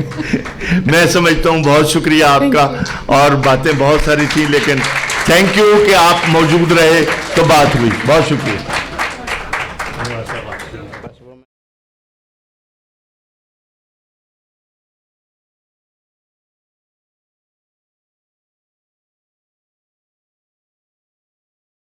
میں سمجھتا ہوں بہت شکریہ آپ کا, اور باتیں بہت ساری تھیں لیکن تھینک یو کہ آپ موجود رہے تو بات ہوئی. بہت شکریہ.